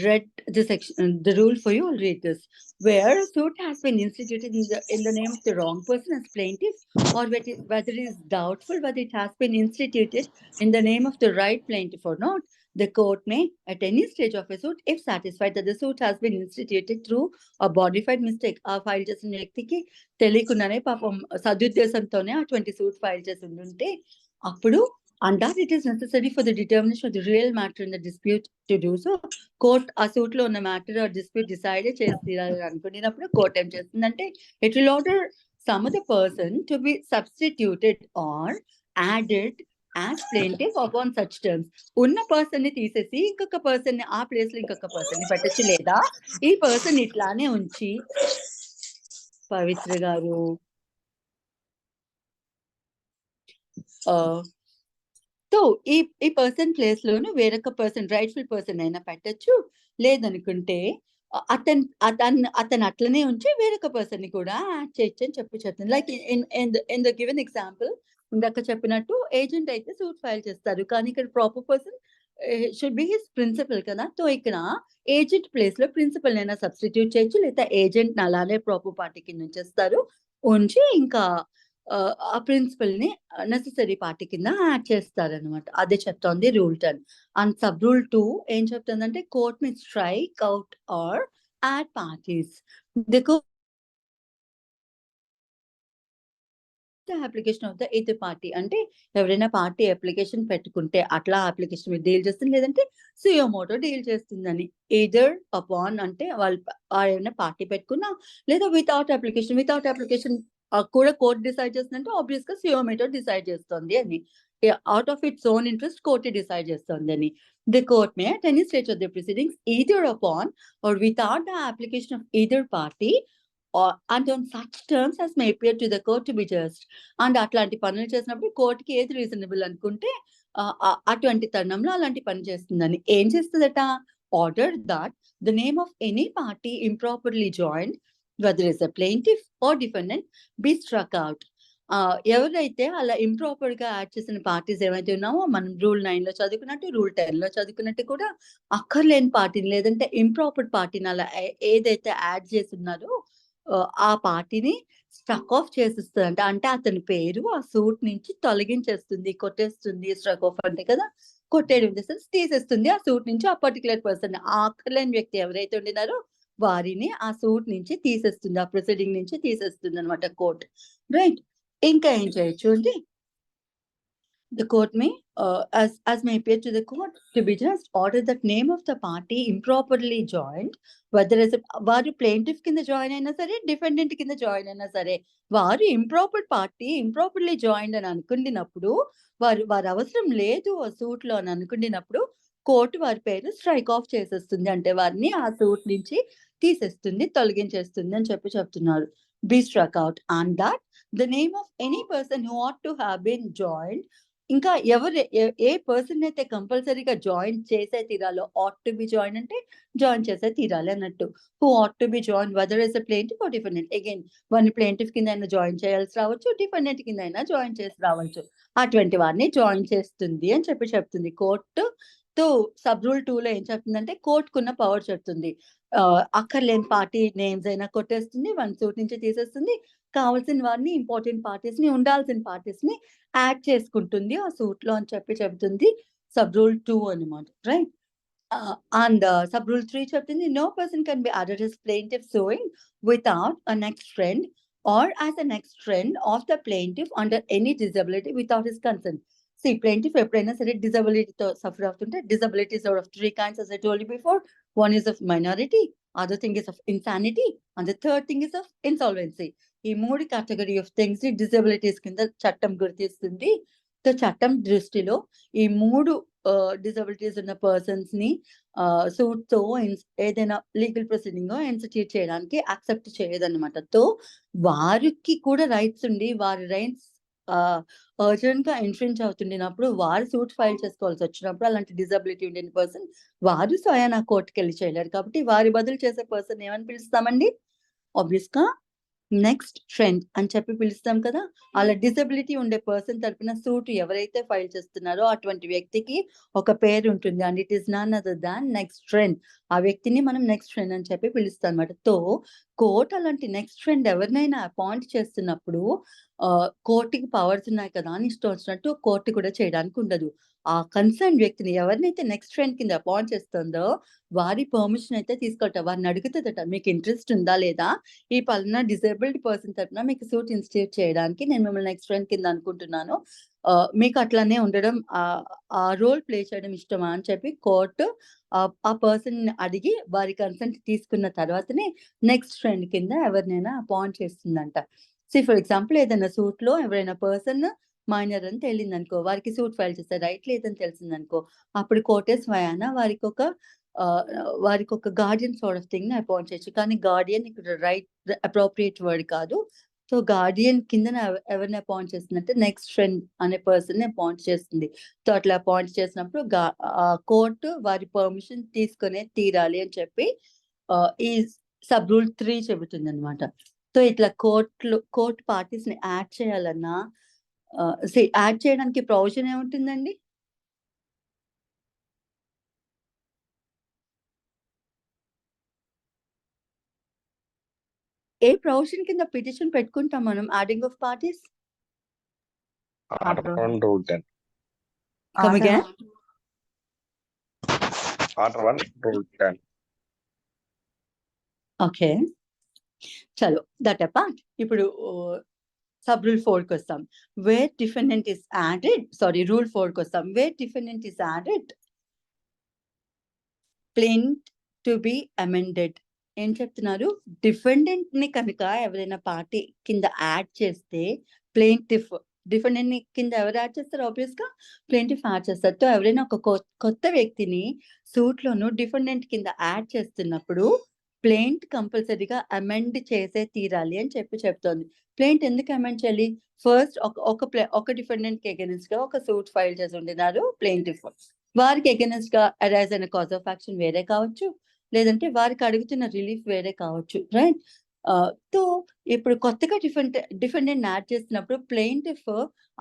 A: read the section, the rule for you, I'll read this. Where a suit has been instituted in the name of the wrong person as plaintiff, or whether it is doubtful whether it has been instituted in the name of the right plaintiff or not, the court may, at any stage of a suit, if satisfied that the suit has been instituted through a bona fide mistake, ఆ file చేసిన వ్యక్తికి తెలియకుండానే పాపం సదుద్దేశంతోనే అటువంటి suit file చేసి ఉంటే, అప్పుడు and that it is necessary for the determination of the real matter in the dispute to do so, court ఆ సూట్ లో ఉన్న మ్యాటర్ ఆ డిస్ప్యూట్ డిసైడ్ చేయాలి అనుకునేటప్పుడు కోర్ట్ ఏం చేస్తుందంటే, it will order some other person to be substituted or added as plaintiff upon such terms. ఉన్న person ని తీసేసి ఇంకొక పర్సన్ ని ఆ ప్లేస్ లో ఇంకొక పర్సన్ ని పెట్టచ్చు, లేదా ఈ పర్సన్ ఇట్లానే ఉంచి, పవిత్ర గారు సో ఈ పర్సన్ ప్లేస్ లోను వేరొక పర్సన్ రైట్ఫుల్ పర్సన్ అయినా పెట్టచ్చు, లేదనుకుంటే అతను అట్లనే ఉంచి వేరొక పర్సన్ ని కూడా యాడ్ చేయొచ్చు అని చెప్తుంది. Like in the given example ఇందాక చెప్పినట్టు ఏజెంట్ అయితే సూట్ ఫైల్ చేస్తారు, కానీ ఇక్కడ proper person should be his principal కదా. సో ఇక్కడ ఏజెంట్ ప్లేస్ లో ప్రిన్సిపల్ అయినా సబ్స్టిట్యూట్ చేయొచ్చు, లేదా ఏజెంట్ అలానే ప్రాపర్ పార్టీ కింద ఉంచేస్తారు, ఉంచి ఇంకా ఆ ప్రిన్సిపల్ ని నెసెసరీ పార్టీ కింద యాడ్ చేస్తారనమాట. అదే చెప్తోంది రూల్ 10. అండ్ సబ్ రూల్ 2 ఏం చెప్తుందంటే, court may strike out or add parties. Application of the eighth party అంటే ఎవరైనా పార్టీ అప్లికేషన్ పెట్టుకుంటే అట్లా అప్లికేషన్ మీద డీల్ చేస్తుంది, లేదంటే సుయో మోటో డీల్ చేస్తుందని. ఎయిదర్ అపాన్ అంటే వాళ్ళు ఏమైనా పార్టీ పెట్టుకున్నా, లేదా వితౌట్ అప్లికేషన్ కూడా కోర్ట్ డిసైడ్ చేస్తుందంటే ఆబ్వియస్ గా సుయో మోటో డిసైడ్ చేస్తుంది అని. Out of its own interest court decide చేస్తుంది అని. The court may at any stage of the proceedings either upon or without the application of either party and on such terms as may appear to the court to be just. And అట్లాంటి పనులు చేసినప్పుడు కోర్టుకి ఏది reasonable అనుకుంటే అటువంటి తరుణంలో అలాంటి పని చేస్తుందని. ఏం చేస్తుందట, order that the name of any party improperly joined, whether is a plaintiff or defendant, be struck out. ఎవరైతే అలా ఇంప్రాపర్ గా యాడ్ చేసిన పార్టీస్ ఏవైతే ఉన్నామో మనం రూల్ 9 లో చదువుకున్నట్టు, రూల్ 10 లో చదువుకున్నట్టు కూడా అక్కర్లేని పార్టీని, లేదంటే ఇంప్రాపర్ పార్టీని అలా ఏదైతే యాడ్ చేసి ఉన్నారో ఆ పార్టీని స్ట్రక్ ఆఫ్ చేసిస్తుంది. అంటే అతని పేరు ఆ సూట్ నుంచి తొలగించేస్తుంది, కొట్టేస్తుంది. స్ట్రక్ ఆఫ్ అంటే కదా కొట్టేయడం, తీసేస్తుంది ఆ సూట్ నుంచి ఆ పర్టికులర్ పర్సన్. ఆ అక్కర్లేని వ్యక్తి ఎవరైతే ఉండినారో వారిని ఆ సూట్ నుంచి తీసేస్తుంది, ఆ ప్రొసీడింగ్ నుంచి తీసేస్తుంది అనమాట కోర్ట్. రైట్. ఇంకా ఏం చేయొచ్చు అంటే, the court may as may appear to the court to be just, order that name of the party improperly joined, whether as వారు ప్లేంటిఫ్ కింద జాయిన్ అయినా సరే, డిఫెండెంట్ కింద జాయిన్ అయినా సరే, వారు ఇంప్రాపర్ పార్టీ ఇంప్రాపర్లీ జాయిన్డ్ అని అనుకున్నప్పుడు, వారు అవసరం లేదు ఆ సూట్ లో అని అనుకున్నప్పుడు కోర్టు వారి పేరు స్ట్రైక్ ఆఫ్ చేసేస్తుంది, అంటే వారిని ఆ సూట్ నుంచి తీసేస్తుంది, తొలగించేస్తుంది అని చెప్తున్నారు. Be struck out, and that the name of any person who ought to have been joined ఇంకా ఎవరు ఏ పర్సన్ అయితే కంపల్సరీగా జాయిన్ చేసే తీరాలో, ఆట్ టు బి జాయిన్ అంటే జాయిన్ చేసే తీరాలి అన్నట్టు. Who ought to be join whether is a plaintiff or defendant. Again వాడిని ప్లేంటిఫ్ కింద అయినా జాయిన్ చేయాల్సి రావచ్చు, డిఫెండెంట్ కింద అయినా జాయిన్ చేసి రావచ్చు. అటువంటి వారిని జాయిన్ చేస్తుంది అని చెప్తుంది. కోర్టు సబ్ రూల్ 2లో ఏం చెప్తుందంటే కోర్టుకున్న పవర్ చెప్తుంది. అక్కర్లేని పార్టీ నేమ్స్ అయినా కొట్టేస్తుంది, వన్ సూట్ నుంచి తీసేస్తుంది, కావాల్సిన వారిని ఇంపార్టెంట్ పార్టీస్ ని, ఉండాల్సిన పార్టీస్ ని యాడ్ చేసుకుంటుంది ఆ సూట్ లో అని చెప్తుంది సబ్ రూల్ 2 అనమాట, రైట్. అండ్ సబ్ రూల్ 3 చెప్తుంది no person can be added as plaintiff suing without a next friend or as a next friend of the plaintiff under any disability without his consent. See, plaintiff ఎప్పుడైనా సరే డిజబిలిటీతో suffer అవుతుంటే, disabilities are of 3 kinds as I told you before. One is of minority, other thing is of insanity, and the third thing is of insolvency. ఈ 3 category of things ని disabilities కింద చట్టం గుర్తిస్తుంది. So చట్టం దృష్టిలో ఈ 3 disabilities ఉన్న persons ని సూట్ తో ఏదైనా లీగల్ ప్రొసీడింగ్ ఇన్స్టిట్యూట్ చేయడానికి యాక్సెప్ట్ చేయదన్నమాట. తో వారికి కూడా రైట్స్ ఉండి, వారి రైట్స్ అర్జెంట్ గా ఇన్ఫ్రింజ్ అవుతుండినప్పుడు, వారు సూట్ ఫైల్ చేసుకోవాల్సి వచ్చినప్పుడు, అలాంటి డిజబిలిటీ ఉండిన పర్సన్ వారు స్వయానా కోర్టుకి వెళ్ళి చేయలేరు. కాబట్టి వారి బదులు చేసే పర్సన్ ఏమని పిలుస్తామండి? ఆబ్వియస్ గా నెక్స్ట్ ఫ్రెండ్ అని చెప్పి పిలుస్తాం కదా. అలా డిసబిలిటీ ఉండే పర్సన్ తరపున సూట్ ఎవరైతే ఫైల్ చేస్తున్నారో అటువంటి వ్యక్తికి ఒక పేరు ఉంటుంది, and it is none other than next friend. ఆ వ్యక్తిని మనం నెక్స్ట్ ఫ్రెండ్ అని చెప్పి పిలుస్తాం అనమాట. తో కోర్ట్ అలాంటి నెక్స్ట్ ఫ్రెండ్ ఎవరినైనా అపాయింట్ చేస్తున్నప్పుడు కోర్టుకి పవర్స్ ఉన్నాయి కదా అని ఇష్టం వచ్చినట్టు కోర్టు కూడా చేయడానికి ఉండదు. ఆ కన్సర్న్ వ్యక్తిని ఎవరినైతే నెక్స్ట్ ఫ్రెండ్ కింద అపాయింట్ చేస్తుందో వారి పర్మిషన్ అయితే తీసుకోవట, వారిని అడుగుతుందట, మీకు ఇంట్రెస్ట్ ఉందా లేదా, ఈ పలానా డిసేబుల్డ్ పర్సన్ తరపున మీకు సూట్ ఇన్స్టిట్యూట్ చేయడానికి నేను మిమ్మల్ని నెక్స్ట్ ఫ్రెండ్ కింద అనుకుంటున్నాను, మీకు అట్లానే ఉండడం, ఆ రోల్ ప్లే చేయడం ఇష్టమా అని చెప్పి కోర్టు ఆ పర్సన్ అడిగి వారి కన్సెంట్ తీసుకున్న తర్వాతనే నెక్స్ట్ ఫ్రెండ్ కింద ఎవరినైనా అపాయింట్ చేస్తుందంట. ఫర్ ఎగ్జాంపుల్ ఏదైనా సూట్ లో ఎవరైనా పర్సన్ మైనర్ అని తెలియదు అనుకో, వారికి సూట్ ఫైల్ చేస్తారు, రైట్ లేదని తెలిసింది అనుకో, అప్పుడు కోర్టే స్వయాన వారికి ఒక Guardian sort of thing appoint చేయొచ్చు. కానీ గార్డియన్ ఇక్కడ రైట్ అప్రోప్రియేట్ వర్డ్ కాదు. సో గార్డియన్ కింద ఎవరిని అపాయింట్ చేస్తుందంటే నెక్స్ట్ ఫ్రెండ్ అనే పర్సన్ ని అపాయింట్ చేస్తుంది. సో అట్లా అపాయింట్ చేసినప్పుడు కోర్టు వారి పర్మిషన్ తీసుకునే తీరాలి అని చెప్పి ఈ సబ్ రూల్ 3 చెబుతుంది అనమాట. సో ఇట్లా కోర్టు పార్టీస్ ని యాడ్ చేయాలన్నా యాడ్ చేయడానికి ప్రొవిజన్ ఏముంటుందండి? ఏ ప్రొవిజన్ కింద పిటిషన్ పెట్టుకుంటాం మనం adding of parties?
B: Order 1, Rule 10.
A: Come again?
B: Order 1, Rule 10.
A: Okay, చలో దట్ అపార్ట్. ఇప్పుడు సబ్ రూల్ 4 కి వస్తాం. Where defendant is added, rule 4 కి వస్తాం. Where defendant is added plaint to be amended. ఏం చెప్తున్నారు? డిఫెండెంట్ ని కనుక ఎవరైనా పార్టీ కింద యాడ్ చేస్తే డిఫెండెంట్ ని కింద ఎవరు యాడ్ చేస్తారు? ఆబ్వియస్ గా ప్లేంటిఫ్ యాడ్ చేస్తారు. సో ఎవరైనా ఒక కొత్త వ్యక్తిని సూట్ లోను డిఫెండెంట్ కింద యాడ్ చేస్తున్నప్పుడు ప్లేంట్ కంపల్సరీగా అమెండ్ చేసే తీరాలి అని చెప్తోంది. ప్లేంట్ ఎందుకు అమెండ్ చేయాలి? ఫస్ట్ ఒక డిఫెండెంట్ కి అగెనిస్ట్ గా ఒక సూట్ ఫైల్ చేసి ఉండినారు ప్లేంటిఫ్, వారికి అగెనిస్ట్ గా అరైజ్ అయిన కాజ్ ఆఫ్ యాక్షన్ వేరే కావచ్చు, లేదంటే వారికి అడుగుతున్న రిలీఫ్ వేరే కావచ్చు, రైట్. తో ఇప్పుడు కొత్తగా డిఫెండెంట్ యాడ్ చేసినప్పుడు ప్లేంటిఫ్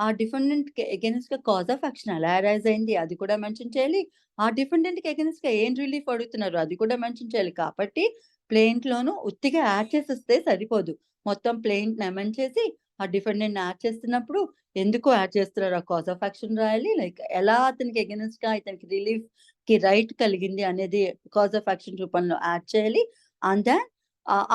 A: ఆ డిఫెండెంట్ కి అగెనిస్ట్ గా కాజ్ ఆఫ్ యాక్షన్ ఎలా అరైజ్ అయింది అది కూడా మెన్షన్ చేయాలి, ఆ డిఫెండెంట్ కి అగెనిస్ట్ గా ఏం రిలీఫ్ అడుగుతున్నారు అది కూడా మెన్షన్ చేయాలి. కాబట్టి ప్లేంట్ లోను ఉత్తిగా యాడ్ చేసేస్తే సరిపోదు, మొత్తం ప్లేంట్ అమెండ్ చేసి ఆ డిఫెండెంట్ యాడ్ చేస్తున్నప్పుడు ఎందుకు యాడ్ చేస్తున్నారు ఆ కాజ్ ఆఫ్ యాక్షన్ రాయాలి, లైక్ ఎలా అతనికి అగెనిస్ట్ గా ఇతనికి రిలీఫ్ కి రైట్ కలిగింది అనేది కాజ్ ఆఫ్ యాక్షన్ రూపంలో యాడ్ చేయాలి. అండ్ దెన్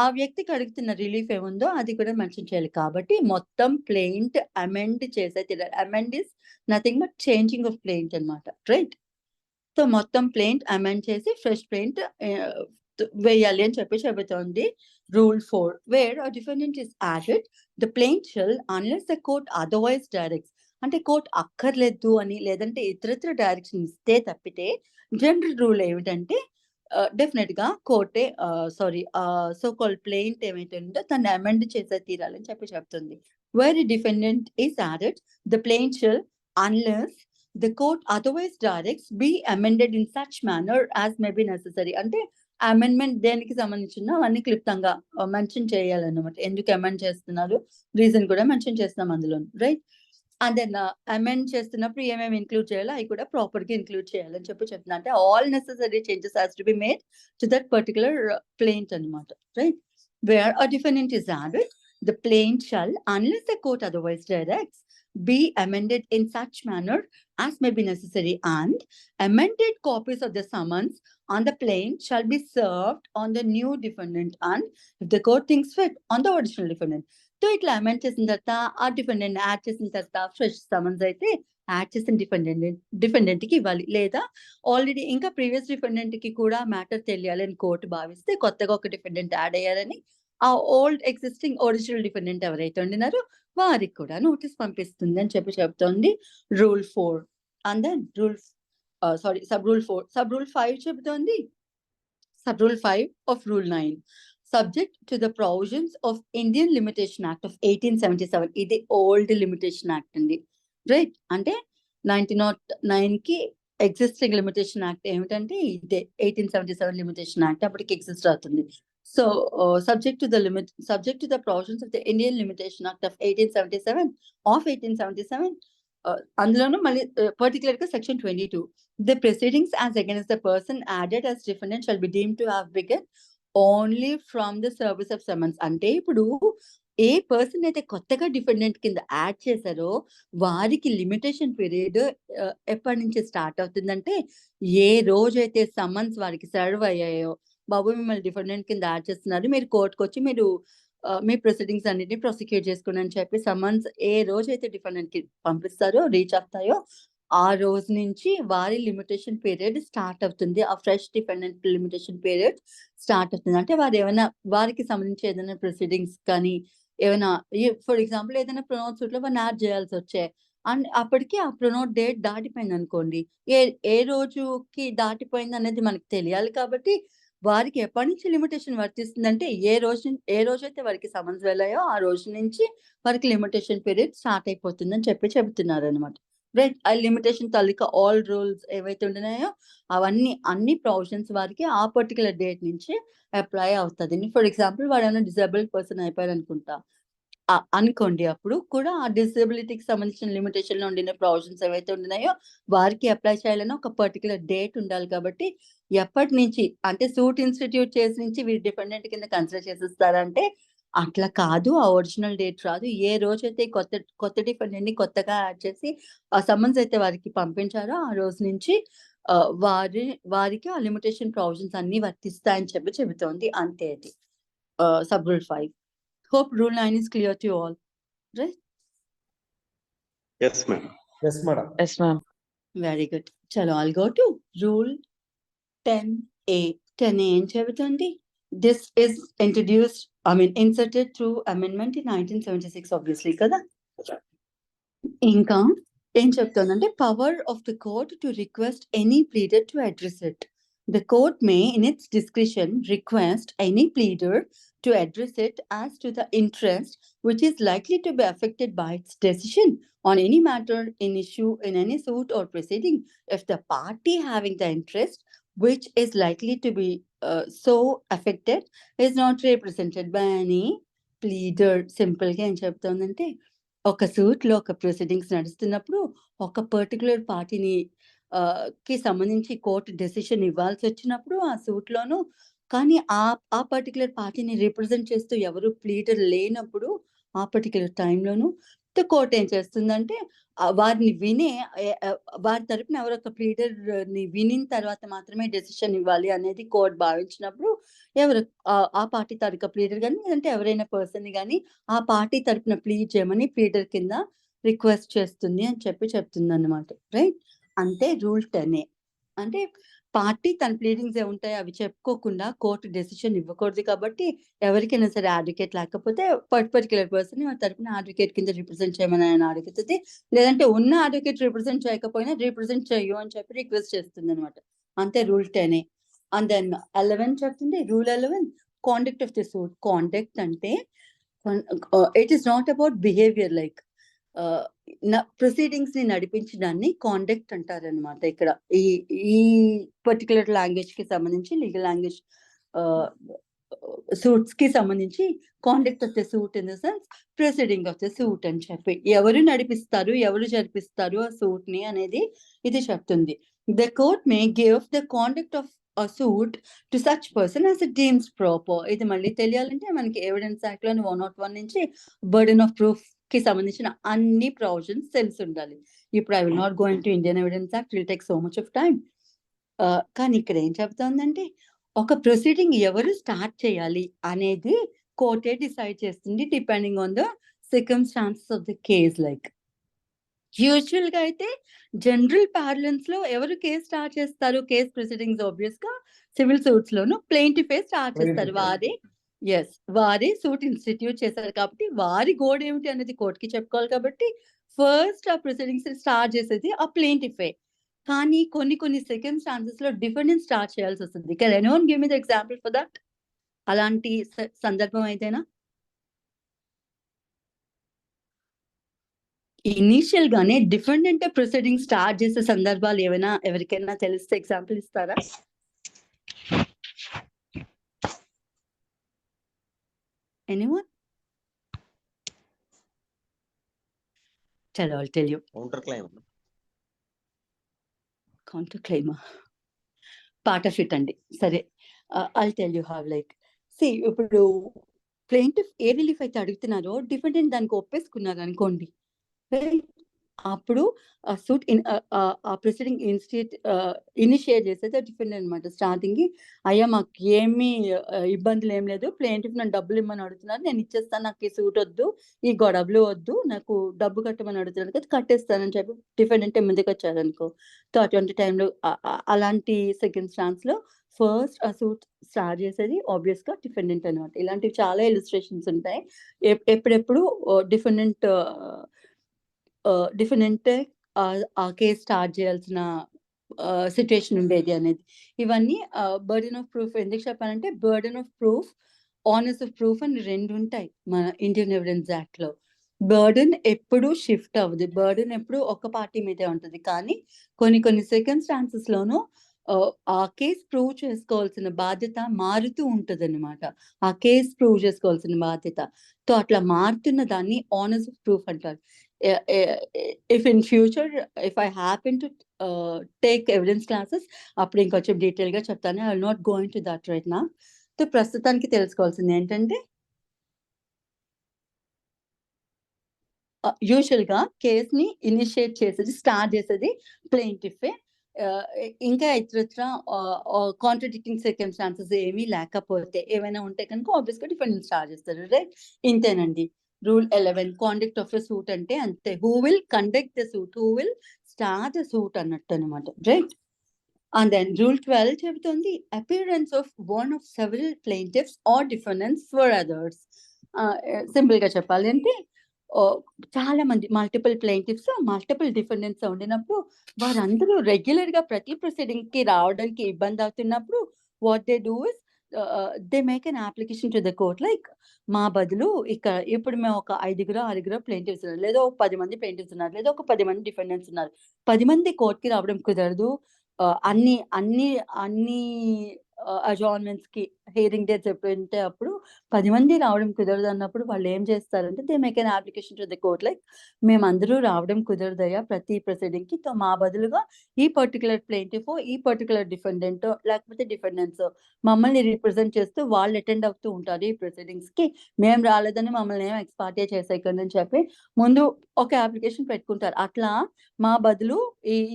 A: ఆ వ్యక్తికి అడుగుతున్న రిలీఫ్ ఏముందో అది కూడా మెన్షన్ చేయాలి. కాబట్టి మొత్తం ప్లేంట్ అమెండ్ చేసే తీరాలి. Amend is nothing but changing of plaint అనమాట, రైట్. సో మొత్తం ప్లేంట్ అమెండ్ చేసి ఫ్రెష్ ప్లేంట్ వేయాలి అని చెబుతోంది rule 4. Where a defendant is added, the plaint shall, unless the court otherwise directs, అంటే కోర్ట్ అక్కర్లేదు అని లేదంటే ఇతరత్ర డైరెక్షన్ ఇస్తే తప్పితే జనరల్ రూల్ ఏమిటంటే డెఫినెట్ గా కోర్టే సో కాల్డ్ ప్లేంట్ ఏమైతే ఉందో దాన్ని అమెండ్ చేసే తీరాలని చెప్తుంది. Where defendant is added, the plaint shall unless the court otherwise directs be amended in such manner as may be necessary. అంటే అమెండ్మెంట్ దేనికి సంబంధించిన అవన్నీ క్లుప్తంగా మెన్షన్ చేయాలన్నమాట. ఎందుకు అమెండ్ చేస్తున్నారు, రీజన్ కూడా మెన్షన్ చేస్తున్నాం అందులో, రైట్? అండ్ దెన్ అమెండ్ చేస్తున్నప్పుడు ఏమేమి ఇంక్లూడ్ చేయాలో అవి కూడా ప్రాపర్ గా ఇంక్లూడ్ చేయాలని చెప్తున్నా. అంటే all necessary changes has to be made to that particular plaint అన్నమాట, right? Where a defendant is added, the plaint shall, unless the court otherwise directs, be amended in such manner as may be necessary, and amended copies of the summons on the plaint shall be served on the new defendant, and if the court thinks fit, on the original defendant. So ఇట్లా amend చేసిన తర్వాత ఆ defendant add చేసిన తర్వాత fresh summons అయితే add చేసిన defendant కి ఇవ్వాలి, లేదా ఆల్రెడీ ఇంకా ప్రీవియస్ డిఫెండెంట్ కి కూడా మ్యాటర్ తెలియాలని కోర్టు భావిస్తే కొత్తగా ఒక డిఫెండెంట్ యాడ్ అయ్యారని ఆ ఓల్డ్ ఎగ్జిస్టింగ్ ఒరిజినల్ డిఫెండెంట్ ఎవరైతే ఉండినారో వారికి కూడా నోటీస్ పంపిస్తుంది అని చెప్తోంది rule 4. And then sub rule 4. Sub rule 5 చెబుతోంది sub rule 5 of rule 9, subject to the provisions of Indian Limitation Act of 1877. ఇది ఓల్డ్ లిమిటేషన్ యాక్ట్ అండి, రైట్? అంటే 1909 కి ఎగ్జిస్టింగ్ లిమిటేషన్ యాక్ట్ ఏమిటంటే ఇదే 1877 లిమిటేషన్ యాక్ట్ అప్పటికి ఎగ్జిస్ట్ అవుతుంది. So subject to the provisions of the Indian Limitation Act of 1877 అందులోనూ మళ్ళీ పర్టికులర్ గా section 22, the proceedings as against the person added as defendant shall be deemed to have begun only from the service of summons. అంటే ఇప్పుడు ఏ person అయితే కొత్తగా defendant కింద add చేశారో వారికి లిమిటేషన్ పీరియడ్ ఎప్పటి నుంచి స్టార్ట్ అవుతుందంటే ఏ రోజైతే సమన్స్ వారికి సర్వ్ అయ్యాయో, బాబు మిమ్మల్ని డిఫెండెంట్ కింద యాడ్ చేస్తున్నారు, మీరు కోర్టుకు వచ్చి మీరు మీ ప్రొసీడింగ్స్ అన్నిటిని ప్రాసిక్యూట్ చేసుకోండి అని చెప్పి సమన్స్ ఏ రోజైతే డిఫెండెంట్ కి పంపిస్తారో, రీచ్ అవుతాయో ఆ రోజు నుంచి వారి లిమిటేషన్ పీరియడ్ స్టార్ట్ అవుతుంది. ఆ fresh defendant limitation period start అవుతుంది. అంటే వారు ఏమైనా వారికి సంబంధించి ఏదైనా ప్రొసీడింగ్స్ కానీ ఏమైనా ఫర్ ఎగ్జాంపుల్ ఏదైనా ప్రొనౌట్ సూట్ లో వారిని యాడ్ చేయాల్సి వచ్చాయి అండ్ అప్పటికి ఆ ప్రొనౌట్ డేట్ దాటిపోయింది అనుకోండి, ఏ రోజుకి దాటిపోయింది అనేది మనకి తెలియాలి. కాబట్టి వారికి ఎప్పటి నుంచి లిమిటేషన్ వర్తిస్తుందంటే ఏ రోజైతే వారికి సమన్స్ వెళ్ళాయో ఆ రోజు నుంచి వారికి లిమిటేషన్ పీరియడ్ స్టార్ట్ అయిపోతుందని చెప్తున్నారు అనమాట, రైట్? ఆ లిమిటేషన్ తాలూకా ఆల్ రూల్స్ ఏవైతే ఉంటున్నాయో అవన్నీ అన్ని ప్రొవిజన్స్ వారికి ఆ పర్టికులర్ డేట్ నుంచి అప్లై అవుతుంది. ఫర్ ఎగ్జాంపుల్ వాడు ఏమైనా డిసేబుల్డ్ పర్సన్ అయిపోయారు అనుకోండి, అప్పుడు కూడా ఆ డిసేబిలిటీకి సంబంధించిన లిమిటేషన్ లో ఉండిన ప్రొవిజన్స్ ఏవైతే ఉంటున్నాయో వారికి అప్లై చేయాలని ఒక పర్టికులర్ డేట్ ఉండాలి. కాబట్టి ఎప్పటి నుంచి అంటే సూట్ ఇన్స్టిట్యూట్ చేసి నుంచి వీరి డిపెండెంట్ కింద కన్సిడర్ చేసేస్తారంటే అట్లా కాదు, ఆ ఒరిజినల్ డేట్ రాదు. ఏ రోజైతే కొత్త డిఫెండెంట్ ని కొత్తగా యాడ్ చేసి ఆ సమన్స్ అయితే వారికి పంపించారో ఆ రోజు నుంచి వారికి ఆ లిమిటేషన్ ప్రొవిజన్స్ అన్ని వర్తిస్తాయని చెబుతోంది. అంతే అది sub rule 5. Hope rule 9 is clear to you all, right?
B: Yes, ma'am.
C: Yes, madam.
D: Yes, ma'am.
A: Very good. Chalo, I'll go to rule 10A. 10A ఏం చెబుతోంది? This is inserted through amendment in 1976, obviously కదా. ఇంకా ఏం చెప్తోందంటే power of the court to request any pleader to address it. The court may in its discretion request any pleader to address it as to the interest which is likely to be affected by its decision on any matter in issue in any suit or proceeding, if the party having the interest which is likely to be so affected is not represented by any pleader. Simple గా ఏం చెప్తోందంటే ఒక suit లో ఒక proceedings నడుస్తున్నప్పుడు ఒక particular పార్టీని కి సంబంధించి కోర్టు డెసిషన్ ఇవ్వాల్సి వచ్చినప్పుడు ఆ సూట్ లోను కానీ ఆ పర్టికులర్ పార్టీని రిప్రజెంట్ చేస్తూ ఎవరు ప్లీడర్ లేనప్పుడు ఆ పర్టికులర్ టైంలోను కోర్టు ఏం చేస్తుందంటే వారిని వారి తరపున ఎవరొక ప్లీడర్ ని వినిన తర్వాత మాత్రమే డెసిషన్ ఇవ్వాలి అనేది కోర్టు భావించినప్పుడు ఎవరు ఆ పార్టీ తరపున ప్లీడర్ కానీ లేదంటే ఎవరైనా పర్సన్ ని కానీ ఆ పార్టీ తరపున ప్లీడ్ చేయమని ప్లీడర్ కింద రిక్వెస్ట్ చేస్తుంది అని చెప్తుంది అన్నమాట, రైట్? అంటే రూల్ 10A అంటే పార్టీ తన ప్లీడింగ్స్ ఏముంటాయి అవి చెప్పుకోకుండా కోర్టు డెసిషన్ ఇవ్వకూడదు. కాబట్టి ఎవరికైనా సరే అడ్వకేట్ లేకపోతే పర్టికులర్ పర్సన్ తరపున అడ్వకేట్ కింద రిప్రజెంట్ చేయమని ఆయన అడుగుతుంది, లేదంటే ఉన్న అడ్వకేట్ రిప్రజెంట్ చేయకపోయినా రిప్రజెంట్ చేయు అని చెప్పి రిక్వెస్ట్ చేస్తుంది అనమాట. అంతే రూల్ 10A. అండ్ దెన్ 11 చెప్తుంది rule 11 conduct of the suit. Conduct అంటే it is not about behaviour, like proceedings ని నడిపించడాన్ని కాండక్ట్ అంటారనమాట. ఇక్కడ ఈ ఈ పర్టికులర్ లాంగ్వేజ్ కి సంబంధించి లీగల్ లాంగ్వేజ్ సూట్స్ కి సంబంధించి conduct of the suit in the sense proceeding of the suit అని చెప్పి ఎవరు నడిపిస్తారు, ఎవరు జరిపిస్తారు ఆ సూట్ ని అనేది ఇది చెప్తుంది. The court may give the conduct of a suit to such person as it deems proper. ఇది మళ్ళీ తెలియాలంటే మనకి ఎవిడెన్స్ యాక్ట్ లోని 101 నుంచి బర్డెన్ ఆఫ్ ప్రూఫ్ కి సంబంధించిన అన్ని ప్రొవిజన్స్ తెలిసి ఉండాలి. ఇప్పుడు I will not go into Indian evidence act, will take so much of time. కానీ ఇక్కడ ఏం చెప్తోందంటే ఒక ప్రొసీడింగ్ ఎవరు స్టార్ట్ చేయాలి అనేది కోర్టే డిసైడ్ చేస్తుంది depending on the circumstances of the case. Like usual గా అయితే జనరల్ పార్లెన్స్ లో ఎవరు కేసు స్టార్ట్ చేస్తారు, కేస్ ప్రొసీడింగ్స్ ఆబ్వియస్ గా సివిల్ సూట్స్ లోను ప్లెయింటిఫే స్టార్ట్ చేస్తారు. వారే సూట్ ఇన్స్టిట్యూట్ చేశారు కాబట్టి వారి గోడ్ ఏమిటి అనేది కోర్టుకి చెప్పుకోవాలి. కాబట్టి ఫస్ట్ ఆ ప్రొసీడింగ్స్ స్టార్ట్ చేసేది ఆ ప్లెయింటిఫే. కానీ కొన్ని సిర్కమ్స్టాన్సెస్ లో డిఫెండెంట్ స్టార్ట్ చేయాల్సి వస్తుంది. Can anyone give me the example for that? అలాంటి సందర్భం అయితేనా ఇనీషియల్ గానే డిఫెండెంట్ ప్రొసీడింగ్ స్టార్ట్ చేసే సందర్భాలు ఏమైనా ఎవరికైనా తెలిస్తే ఎగ్జాంపుల్ ఇస్తారా? Anyone? I'll tell you. Counter claim. Part of it అండి. సరే, I'll tell you how. Like, see, ఇప్పుడు ప్లెయింటిఫ్ ఏ రిలీఫ్ అయితే అడుగుతున్నారో డిఫెండెంట్ దానికి ఒప్పేసుకున్నారు అనుకోండి, అప్పుడు సూట్ ఆ ప్రొసీడింగ్ ఇనిషియేట్ చేసేది డిఫెండెంట్ అనమాట. స్టార్టింగ్ అయ్యా మాకు ఏమీ ఇబ్బందులు ఏం లేదు, ప్లెయింటిఫ్ నన్ను డబ్బులు ఇమ్మని అడుగుతున్నారు, నేను ఇచ్చేస్తాను, నాకు ఈ సూట్ వద్దు, ఈ గొడవలు వద్దు, నాకు డబ్బు కట్టమని అడుగుతున్నాను కదా కట్టేస్తానని చెప్పి డిఫెండెంట్ ముందుకు వచ్చారనుకో. సో అటువంటి టైంలో అలాంటి సెకండ్ లో ఫస్ట్ ఆ సూట్ స్టార్ట్ చేసేది ఆబ్వియస్ గా డిఫెండెంట్ అనమాట. ఇలాంటివి చాలా ఇలిస్ట్రేషన్స్ ఉంటాయి. ఎప్పుడెప్పుడు డిఫెండెంట్ ఆ కేసు స్టార్ట్ చేయాల్సిన సిచ్యుయేషన్ ఉండేది అనేది. ఇవన్నీ బర్డెన్ ఆఫ్ ప్రూఫ్ ఎందుకు చెప్పాలంటే burden of proof, honours of proof అని రెండు ఉంటాయి మన ఇండియన్ ఎవిడెన్స్ యాక్ట్ లో. బర్డెన్ ఎప్పుడు షిఫ్ట్ అవ్వదు, బర్డెన్ ఎప్పుడు ఒక పార్టీ మీదే ఉంటుంది. కానీ కొన్ని సిర్కమ్స్టాన్సెస్ లోనూ ఆ కేసు ప్రూవ్ చేసుకోవాల్సిన బాధ్యత మారుతూ ఉంటది అనమాట. ఆ కేసు ప్రూవ్ చేసుకోవాల్సిన బాధ్యత. సో అట్లా మారుతున్న దాన్ని ఆనర్స్ ఆఫ్ ప్రూఫ్ అంటారు. If in future, if I happen to take evidence classes, అప్పుడు ఇంకొంచెం డీటెయిల్ గా చెప్తాను. I will not go into that right now. So ప్రస్తుతానికి తెలుసుకోవాల్సింది ఏంటంటే యూజువల్ గా కేసుని ఇనిషియేట్ చేసేది, స్టార్ట్ చేసేది ప్లెయింటిఫే. ఇంకా ఇతరత్ర కాంట్రడిక్టింగ్ సిర్కమ్స్టాన్సెస్ ఏమీ లేకపోతే, ఏమైనా ఉంటే కనుక ఆబ్వియస్ గా డిఫెండెంట్ స్టార్ట్ చేస్తారు. రైట్, ఇంతేనండి. Rule 11 conduct of a suit అంటే అంతే. Who will conduct the suit, who will start the suit అన్నట్టు అనమాట. రైట్. అండ్ దెన్ రూల్ 12 చెబుతుంది appearance of one of several plaintiffs or defendants for others. Simple గా చెప్పాలి అంటే చాలా మంది మల్టిపుల్ ప్లెయింటిఫ్స్, మల్టిపుల్ డిఫెండెంట్స్ ఉండినప్పుడు వారందరూ రెగ్యులర్ గా ప్రతి ప్రొసీడింగ్ కి రావడానికి ఇబ్బంది అవుతున్నప్పుడు what they do is they make an application to the court. Like మా బదులు ఇప్పుడు మేము ఒక 5-6 ప్లెయింటిఫ్స్ ఉన్నారు, లేదా ఒక 10 మంది ప్లెయింటిఫ్స్ ఉన్నారు, లేదా ఒక 10 మంది డిఫెండెంట్స్ ఉన్నారు. 10 మంది కోర్టుకి రావడం కుదరదు. అన్ని అజాయిన్మెంట్స్ కి హియరింగ్ డేట్స్ ఎప్పుడంటే అప్పుడు 10 మంది రావడం కుదరదు అన్నప్పుడు వాళ్ళు ఏం చేస్తారంటే they make an application to the court. Like మేమందరూ రావడం కుదరదయ్యా ప్రతి ప్రొసీడింగ్ కి, మా బదులుగా ఈ పర్టికులర్ ప్లెయింటిఫ్, ఈ పర్టికులర్ డిఫెండెంట్ లేకపోతే డిఫెండెంట్స్ మమ్మల్ని రిప్రజెంట్ చేస్తూ వాళ్ళు అటెండ్ అవుతూ ఉంటారు ఈ ప్రొసీడింగ్స్ కి, మేము రాలేదని మమ్మల్ని ఏం ఎక్స్పార్టీ చేసేయకండి అని చెప్పి ముందు ఒక అప్లికేషన్ పెట్టుకుంటారు. అట్లా మా బదులు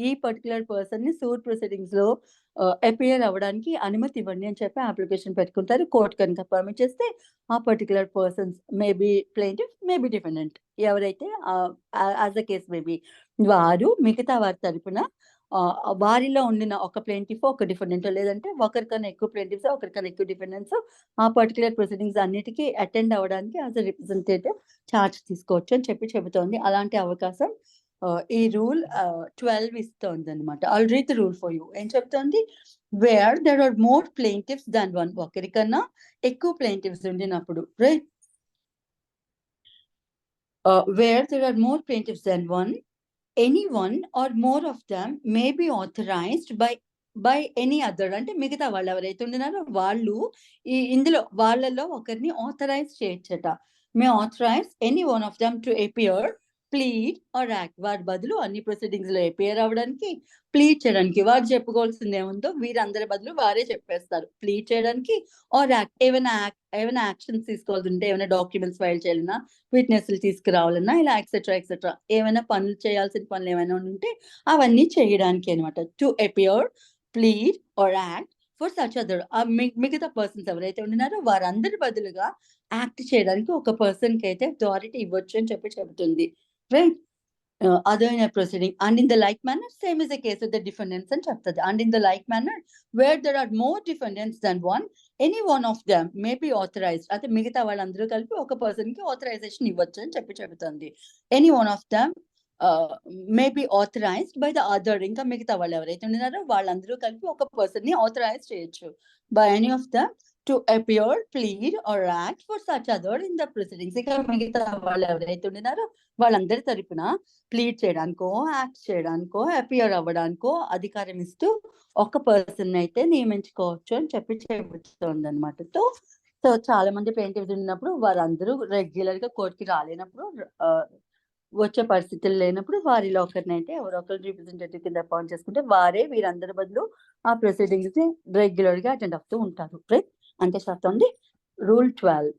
A: ఈ పర్టికులర్ పర్సన్ ని సూట్ ప్రొసీడింగ్స్ లో అపియర్ అవ్వడానికి అనుమతి ఇవ్వండి అని చెప్పి అప్లికేషన్ పెట్టుకుంటారు. కోర్టు కనుక పర్మిట్ చేస్తే ఆ particular persons maybe plaintiff, maybe defendant, ఎవరైతే యాజ్ అ కేస్ మేబీ వారు మిగతా వారి తరపున వారిలో ఉండిన ఒక ప్లెయింటిఫ్, ఒక డిఫెండెంట్, లేదంటే ఒకరికన్నా ఎక్కువ ప్లెయింటిఫ్స్, ఒకరికన్నా ఎక్కువ డిఫెండెంట్స్ ఆ పర్టికులర్ ప్రొసీడింగ్స్ అన్నిటికీ అటెండ్ అవ్వడానికి యాజ్ అ రిప్రజెంటేటివ్ ఛార్జ్ తీసుకోవచ్చు అని చెప్పి చెబుతోంది. అలాంటి అవకాశం ఈ రూల్ 12 ఇస్తోంది అనమాట. I'll read the rule for you. ఏం చెప్తోంది? Where there are more plaintiffs than one, ఒకరికన్నా ఎక్కువ ప్లెయింటిఫ్స్ ఉండినప్పుడు. Right, where there are more plaintiffs than one, any one or more of them may be authorized by any other. అంటే మిగతా వాళ్ళు ఎవరైతే ఉన్నారో వాళ్ళు ఇందులో వాళ్ళలో ఒకరిని ఆథరైజ్ చేయొచ్చట. May authorise any one of them to appear, plead or act. వారి బదులు అన్ని ప్రొసీడింగ్స్ లో అపియర్ అవ్వడానికి, ప్లీడ్ చేయడానికి. వారు చెప్పుకోవాల్సింది ఏముందో వీరందరి బదులు వారే చెప్పేస్తారు. ప్లీడ్ చేయడానికి ఆర్ యాక్ట్, ఏమైనా యాక్షన్స్ తీసుకోవాల్సి ఉంటే, ఏమైనా డాక్యుమెంట్స్ ఫైల్ చేయాలన్నా, విట్నెస్లు తీసుకురావాలన్నా, ఇలా ఎక్సెట్రా ఏమైనా పనులు చేయాల్సిన పనులు ఏమైనా ఉంటే అవన్నీ చేయడానికి అనమాట. To appear, plead or act for such other. మిగతా పర్సన్స్ ఎవరైతే ఉన్నారో వారందరి బదులుగా యాక్ట్ చేయడానికి ఒక పర్సన్ కి అయితే అథారిటీ ఇవ్వచ్చు అని చెబుతుంది. Right. other in a proceeding, and in the like manner, same is the case with the defendants and చెప్తుంది. And in the like manner, where there are more defendants than one, any one of them may be authorized. అంటే మిగతా వాళ్ళందరూ కలిపి ఒక person కి authorisation ఇవ్వచ్చు అని చెబుతుంది. Any one of them may be authorized by the other. ఇంకా మిగతా వాళ్ళు ఎవరైతే ఉన్నారో వాళ్ళందరూ కలిపి ఒక పర్సన్ ని ఆథరైజ్ చేయొచ్చు. by any of them to appear, plead or act for such other in the proceedings. ఇక మిగతా వాళ్ళు ఎవరైతే ఉన్నారో వాళ్ళందరి తరపున ప్లీడ్ చేయడానికో, యాక్ట్ చేయడానికో, అపియర్ అవ్వడానికో అధికారం ఇస్తూ ఒక పర్సన్ అయితే నియమించుకోవచ్చు అని చెబుతుంది అనమాట. సో చాలా మంది ప్లేంటివ్స్ ఉన్నప్పుడు వారందరూ రెగ్యులర్ గా కోర్టుకి రాలేనప్పుడు, వచ్చే పరిస్థితులు లేనప్పుడు వారిలో ఒకరినైతే ఎవరో ఒకరు రిప్రజెంటేటివ్ కింద అపాయింట్ చేసుకుంటే వారే వీరందరి బదులు ఆ ప్రొసీడింగ్స్ ని రెగ్యులర్ గా అటెండ్ అవుతూ ఉంటారు. రైట్. అంతే చెప్తుంది rule 12.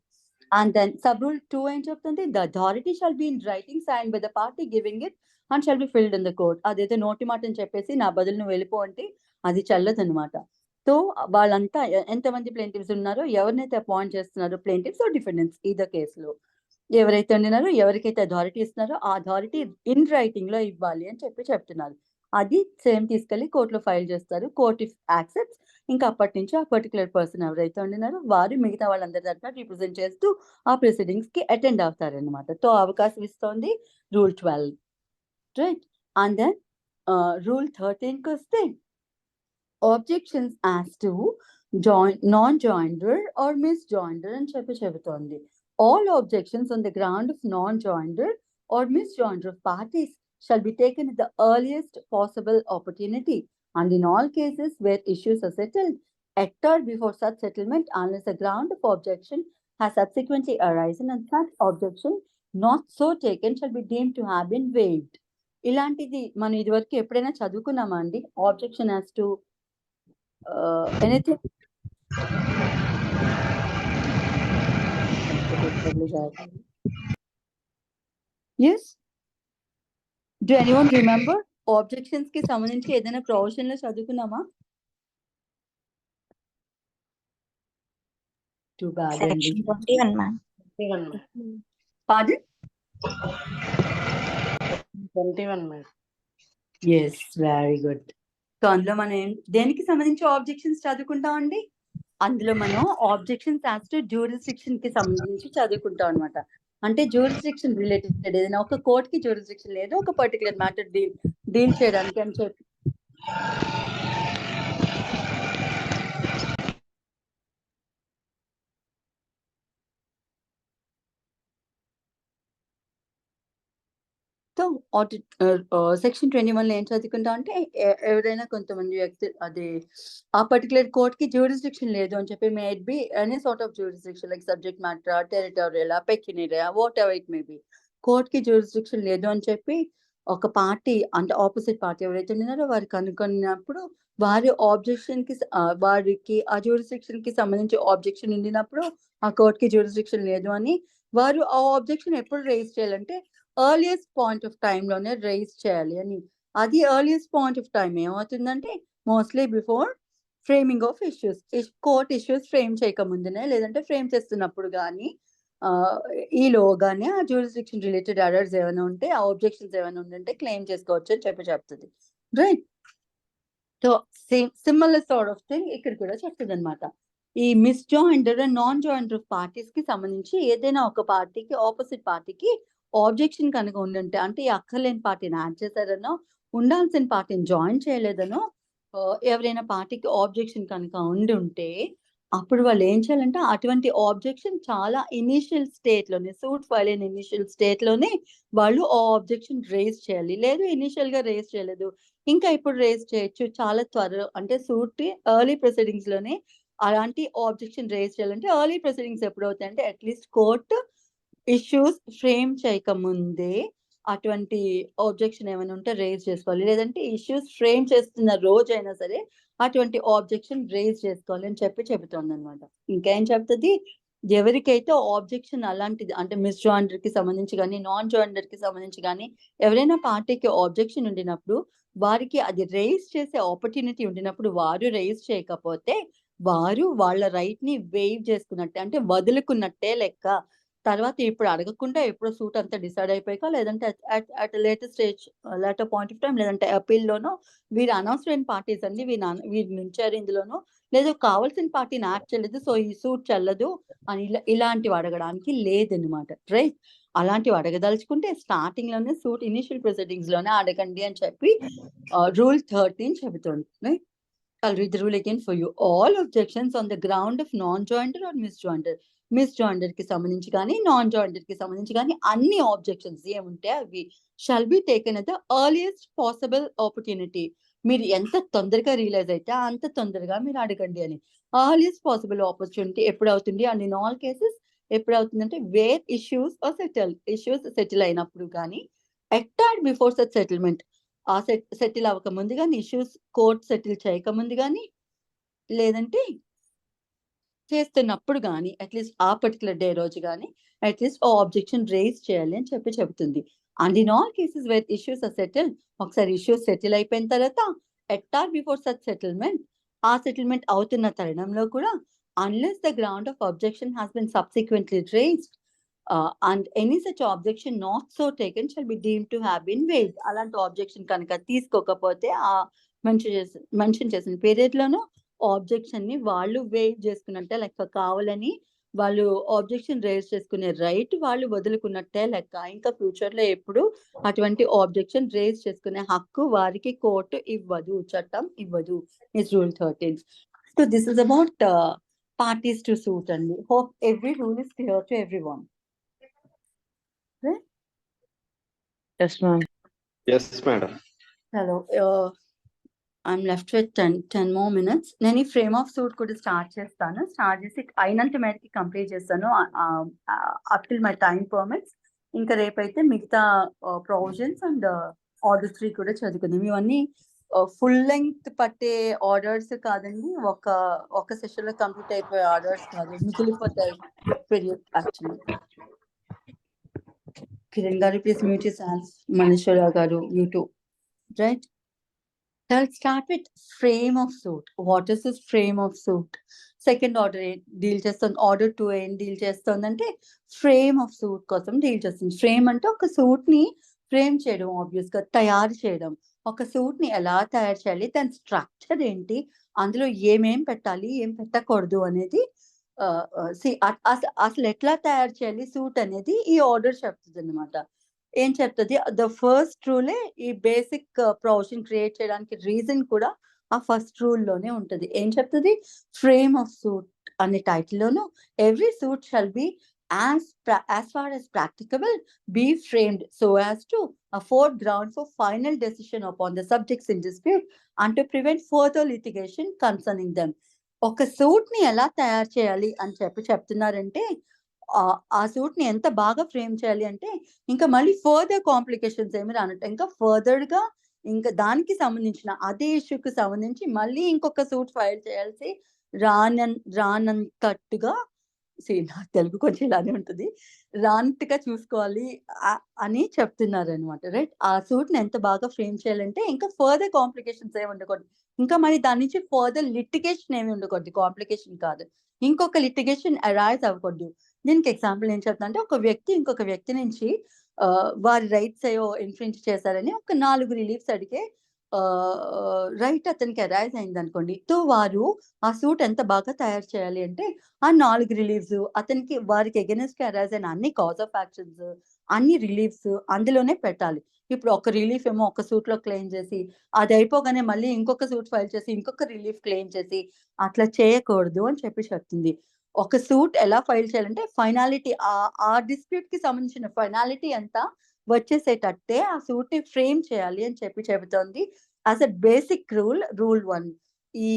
A: And then sub rule 2 ఏం చెప్తుంది? The authority shall be in writing signed by the party giving it and shall be filled in the court. అదైతే నోటి మాట అని చెప్పేసి నా బదులు నువ్వు వెళ్ళిపో అంటే అది చల్లదనమాట. సో వాళ్ళంతా ఎంతమంది ప్లేంటివ్స్ ఉన్నారో, ఎవరినైతే అపాయింట్ చేస్తున్నారో, ప్లేంటివ్స్ డిఫెండెంట్స్ ఈదర్ కేసులో ఎవరైతే ఉన్నారో, ఎవరికైతే అథారిటీ ఇస్తున్నారో ఆ అథారిటీ ఇన్ రైటింగ్ లో ఇవ్వాలి అని చెప్తున్నారు. అది సేమ్ తీసుకెళ్లి కోర్టులో ఫైల్ చేస్తారు. కోర్ట్ ఇఫ్ యాక్సెప్ట్స్, ఇంకా అప్పటి నుంచి ఆ పర్టికులర్ పర్సన్ ఎవరైతే ఉన్నారో వారు మిగతా వాళ్ళందరి తరఫున రిప్రజెంట్ చేస్తూ ఆ ప్రొసీడింగ్స్ కి అటెండ్ అవుతారనమాట. తో అవకాశం ఇస్తోంది rule 12. Right. And then rule 13 కి వస్తే objections as to non joinder or misjoinder అని చెబుతోంది. All objections on the ground of non-joinder or misjoinder of parties shall be taken at the earliest possible opportunity, and in all cases where issues are settled, at or before such settlement, unless the ground of objection has subsequently arisen and such objection not so taken shall be deemed to have been waived. ఇలాంటిది మనం ఇదివరకు ఎప్పుడైనా చదువుకున్నామా అండి? Objection as to anything? Yes. Do anyone remember objections కి సంబంధించి ఏదైనా provision లో చదువుకున్నామా? Too bad.
C: Section 21, ma'am.
A: Pardon?
D: 21, ma'am.
A: Yes, very good. So అందులో మనం దేనికి సంబంధించి ఆబ్జెక్షన్స్ చదువుకుంటామండి? అందులో మనం ఆబ్జెక్షన్స్ యాజ్ టు జ్యూరిస్డిక్షన్ కి సంబంధించి చదువుకుంటాం అనమాట. అంటే జ్యూరిస్డిక్షన్ రిలేటెడ్ ఏదైనా ఒక కోర్ట్ కి జ్యూరిస్డిక్షన్ లేదు ఒక పర్టికులర్ మ్యాటర్ డీల్ చేయడానికి అని చెప్పి సో సెక్షన్ 21 లో ఏం చదువుకుంటాం అంటే ఎవరైనా కొంతమంది వ్యక్తి అది ఆ పర్టికులర్ కోర్ట్ కి జ్యూరిస్డిక్షన్ లేదు అని చెప్పి, may it be any sort of jurisdiction like subject matter, territorial, పెక్యునియరియా, whatever it may be, court కి జ్యూరిస్డిక్షన్ లేదు అని చెప్పి ఒక పార్టీ అంటే ఆపోజిట్ పార్టీ ఎవరైతే ఉన్నారో వారు కనుక్కున్నప్పుడు వారి ఆబ్జెక్షన్ కి వారికి ఆ జ్యూరిస్డిక్షన్ కి సంబంధించి ఆబ్జెక్షన్ ఉండినప్పుడు ఆ కోర్ట్ కి జ్యూరిస్డిక్షన్ లేదు అని వారు ఆ ఆబ్జెక్షన్ ఎప్పుడు రేజ్ చేయాలంటే ఎర్లియస్ట్ పాయింట్ ఆఫ్ టైమ్ లోనే రైజ్ చేయాలి అని. అది ఎర్లియస్ట్ పాయింట్ ఆఫ్ టైం ఏమవుతుందంటే mostly before framing of issues. Court issues frame చేయకముందునే లేదంటే ఫ్రేమ్ చేస్తున్నప్పుడు కానీ ఈలోగానే ఆ జ్యూరిస్డిక్షన్ రిలేటెడ్ ఎర్రర్స్ ఏమైనా ఉంటే, ఆ ఆబ్జెక్షన్స్ ఏమైనా ఉంటే క్లెయిమ్ చేసుకోవచ్చు అని చెప్తుంది. Right. So similar sort of thing ఇక్కడ కూడా చెప్తుంది అనమాట. ఈ misjoinder and non joinder of parties కి సంబంధించి ఏదైనా ఒక పార్టీకి ఆపోజిట్ పార్టీకి ఆబ్జెక్షన్ కనుక ఉండుంటే, అంటే ఈ అక్కర్లేని పార్టీని యాడ్ చేశారనో, ఉండాల్సిన పార్టీని జాయిన్ చేయలేదనో, ఎవరైనా పార్టీకి ఆబ్జెక్షన్ కనుక ఉండి ఉంటే అప్పుడు వాళ్ళు ఏం చేయాలంటే అటువంటి ఆబ్జెక్షన్ చాలా ఇనీషియల్ స్టేట్‌లోనే సూట్ ఫైల్ అయిన ఇనీషియల్ స్టేట్‌లోనే వాళ్ళు ఆ ఆబ్జెక్షన్ రైజ్ చేయాలి. లేదు ఇనీషియల్‌గా రైజ్ చేయలేదు. ఇంకా ఇప్పుడు రైజ్ చేయొచ్చు. చాలా అంటే సూట్ ఎర్లీ ప్రొసీడింగ్స్‌లోనే అలాంటి ఆబ్జెక్షన్ రైజ్ చేయాలంటే ఎర్లీ ప్రొసీడింగ్స్ ఎప్పుడవుతాయంటే అట్‌లీస్ట్ కోర్ట్ ఇష్యూస్ ఫ్రేమ్ చేయకముందే అటువంటి ఆబ్జెక్షన్ ఏమైనా ఉంటే రైజ్ చేసుకోవాలి. లేదంటే ఇష్యూస్ ఫ్రేమ్ చేస్తున్న రోజైనా సరే అటువంటి ఆబ్జెక్షన్ రైజ్ చేసుకోవాలి అని చెబుతోందనమాట. ఇంకేం చెప్తది? ఎవరికైతే ఆబ్జెక్షన్ అలాంటిది అంటే మిస్ జాయిండర్‌కి సంబంధించి గాని, నాన్ జాయిండర్‌కి సంబంధించి గాని ఎవరైనా పార్టీకి ఆబ్జెక్షన్ ఉండినప్పుడు వారికి అది రైజ్ చేసే ఆపర్చునిటీ ఉండినప్పుడు వారు రైజ్ చేయకపోతే వారు వాళ్ళ రైట్‌ని వేవ్ చేసుకున్నట్టే. అంటే వదులుకున్నట్టే లెక్క. తర్వాత ఇప్పుడు అడగకుండా ఎప్పుడో సూట్ అంతా డిసైడ్ అయిపోయాక లేదంటే at later stage later point of time లేదంటే అప్పీల్‌లోనో వీరు అనవసరమైన పార్టీస్ అండి. వీరు నుంచారు ఇందులోనో. లేదు కావాల్సిన పార్టీని యాక్ట్ చేయలేదు. సో, ఈ సూట్ చెల్లదు అని ఇలాంటివి అడగడానికి లేదనమాట. రైట్? అలాంటివి అడగదలుచుకుంటే స్టార్టింగ్‌లోనే సూట్ ఇనీషియల్ ప్రొసీడింగ్స్‌లోనే అడగండి అని చెప్పి రూల్ 13 చెబుతోంది. Right? I'll read the rule again for you. All objections on the ground of non-joinder or misjoinder. మిస్‌జాయిండర్‌కి సంబంధించి గాని, నాన్ జాయిండర్‌కి సంబంధించి గాని అన్ని ఆబ్జెక్షన్స్ ఏముంటే అవి shall be taken at the earliest possible opportunity. మీరు ఎంత తొందరగా రియలైజ్ అయితే అంత తొందరగా మీరు అడగండి అని. ఎర్లియస్ట్ పాసిబుల్ ఆపర్చునిటీ ఎప్పుడవుతుంది? అండ్ ఇన్ ఆల్ కేసెస్ ఎప్పుడవుతుందంటే వేర్ ఇష్యూస్ సెటిల్ అయినప్పుడు గాని, ఎట్ బిఫోర్ సచ్ సెటిల్‌మెంట్ ఆ సెటిల్ అవ్వక ముందు గాని, ఇష్యూస్ కోర్ట్ సెటిల్ చేయకముందు గాని, లేదంటే చేస్తున్నప్పుడు గాని, అట్‌లీస్ట్ ఆ పర్టిక్యులర్ డే రోజు గాని, అట్‌లీస్ట్ ఆ ఆబ్జెక్షన్ రైజ్ చేయాలి అని చెబుతుంది. And in all cases where issues are settled ఒకసారి ఇష్యూస్ సెటిల్ అయిపోయిన తర్వాత బిఫోర్ సచ్ సెటిల్‌మెంట్ ఆ సెటిల్‌మెంట్ అవుతున్న తరుణంలో కూడా unless the ground of objection has been subsequently raised and any such objection not so taken shall be deemed to have been waived. అలాంటి objection కనుక తీసుకోకపోతే మెన్షన్ చేసిన పీరియడ్‌లోనో ఆబ్జెక్షన్‌ని వాళ్ళు వేవ్ చేసుకున్నట్టే లెక్క. కావాలని వాళ్ళు ఆబ్జెక్షన్ రైజ్ చేసుకునే రైట్ వాళ్ళు వదులుకున్నట్టే లెక్క. ఇంకా ఫ్యూచర్‌లో ఎప్పుడు అటువంటి ఆబ్జెక్షన్ రైజ్ చేసుకునే హక్కు వారికి కోర్టు ఇవ్వదు. చట్టం ఇవ్వదు. Is rule 13. So this is about parties to suit అండి. Hope every rule is clear to everyone.
D: Yes, ma'am.
B: Yes, madam.
A: Hello. I'm left with 10 more minutes. నేను ఈ ఫ్రేమ్ ఆఫ్ సూట్ కూడా స్టార్ట్ చేస్తాను. Start చేసి అయినంత మేరకి complete చేస్తాను. Up till my time permits. ఇంకా రేపైతే మిగతా ప్రొవిజన్స్ అండ్ ఆర్డర్ 3 కూడా చదువుకుందాం. ఇవన్నీ ఫుల్ లెంగ్త్ పట్టే ఆర్డర్స్ కాదండి. ఒక సెషన్‌లో కంప్లీట్ అయిపోయే ఆర్డర్స్ కాదు. మిగిలిపోతాయి పీరియడ్ యాక్చువల్లీ. కిరణ్ గారు ప్లీజ్ మ్యూట్ యువర్ మనీశ్వరరావు గారు you two. Right? I'll start with frame of suit. What is this frame of suit? Second order deal చేస్తుంది. ఆర్డర్ 2 ఏం డీల్ చేస్తుందంటే ఫ్రేమ్ ఆఫ్ సూట్ కోసం డీల్ చేస్తుంది. Frame అంటే ఒక సూట్‌ని ఫ్రేమ్ చేయడం ఆబ్వియస్‌గా తయారు చేయడం. ఒక సూట్‌ని ఎలా తయారు చేయాలి? దాని స్ట్రక్చర్ ఏంటి? అందులో ఏమేం పెట్టాలి? ఏం పెట్టకూడదు అనేది అసలు ఎట్లా తయారు చేయాలి సూట్ అనేది ఈ ఆర్డర్ చెప్తుందన్నమాట. ఏం చెప్తది? ద ఫస్ట్ రూలే ఈ బేసిక్ ప్రొవిజన్ క్రియేట్ చేయడానికి రీజన్ కూడా ఆ ఫస్ట్ రూల్‌లోనే ఉంటది. ఏం చెప్తది? ఫ్రేమ్ ఆఫ్ సూట్ అనే టైటిల్‌లోను every suit shall be as far as practicable be framed so as to afford ground for final decision upon the subjects in dispute and to prevent further litigation concerning them. ఒక సూట్‌ని ఎలా తయారు చేయాలి అని చెప్తున్నారంటే ఆ సూట్‌ని ఎంత బాగా ఫ్రేమ్ చేయాలి అంటే ఇంకా మళ్ళీ ఫర్దర్ కాంప్లికేషన్స్ ఏమి రానట్టు. ఇంకా ఫర్దర్‌గా ఇంకా దానికి సంబంధించిన అదే ఇష్యూకి సంబంధించి మళ్ళీ ఇంకొక సూట్ ఫైల్ చేయాల్సి రానంతట్టుగా నాకు తెలుగు కొంచెం ఇలానే ఉంటది. రానట్టుగా చూసుకోవాలి అని చెప్తున్నారనమాట. రైట్? ఆ సూట్‌ని ఎంత బాగా ఫ్రేమ్ చేయాలంటే ఇంకా ఫర్దర్ కాంప్లికేషన్స్ ఏమి ఉండకూడదు. ఇంకా మరి దాని నుంచి ఫర్దర్ లిటిగేషన్ ఏమి ఉండకూడదు. కాంప్లికేషన్ కాదు. ఇంకొక లిటిగేషన్ అరైజ్ అవ్వకూడదు. దీనికి ఎగ్జాంపుల్ ఏం చెప్తానంటే ఒక వ్యక్తి ఇంకొక వ్యక్తి నుంచి వారి రైట్స్ ఏవో ఇన్ఫ్రింజ్ చేశారని ఒక 4 రిలీఫ్స్ అడిగే రైట్ అతనికి అరైజ్ అయిందనుకోండి. సో వారు ఆ సూట్ ఎంత బాగా తయారు చేయాలి అంటే ఆ 4 రిలీఫ్స్ వారికి అగైనెస్ట్‌గా అరైజ్ అయిన అన్ని కాజ్ ఆఫ్ యాక్షన్స్ అన్ని రిలీఫ్స్ అందులోనే పెట్టాలి. ఇప్పుడు ఒక రిలీఫ్ ఏమో ఒక సూట్‌లో క్లెయిమ్ చేసి, అది అయిపోగానే మళ్ళీ ఇంకొక సూట్ ఫైల్ చేసి, ఇంకొక రిలీఫ్ క్లెయిమ్ చేసి, అట్లా చేయకూడదు అని చెప్పి చెప్తుంది. ఒక సూట్ ఎలా ఫైల్ చేయాలంటే ఫైనాలిటీ ఆ డిస్ప్యూట్‌కి సంబంధించిన ఫైనాలిటీ అంతా వచ్చేసేటట్టే ఆ సూట్‌ని ఫ్రేమ్ చేయాలి అని చెప్పి చెబుతోంది. As a basic rule 1. ఈ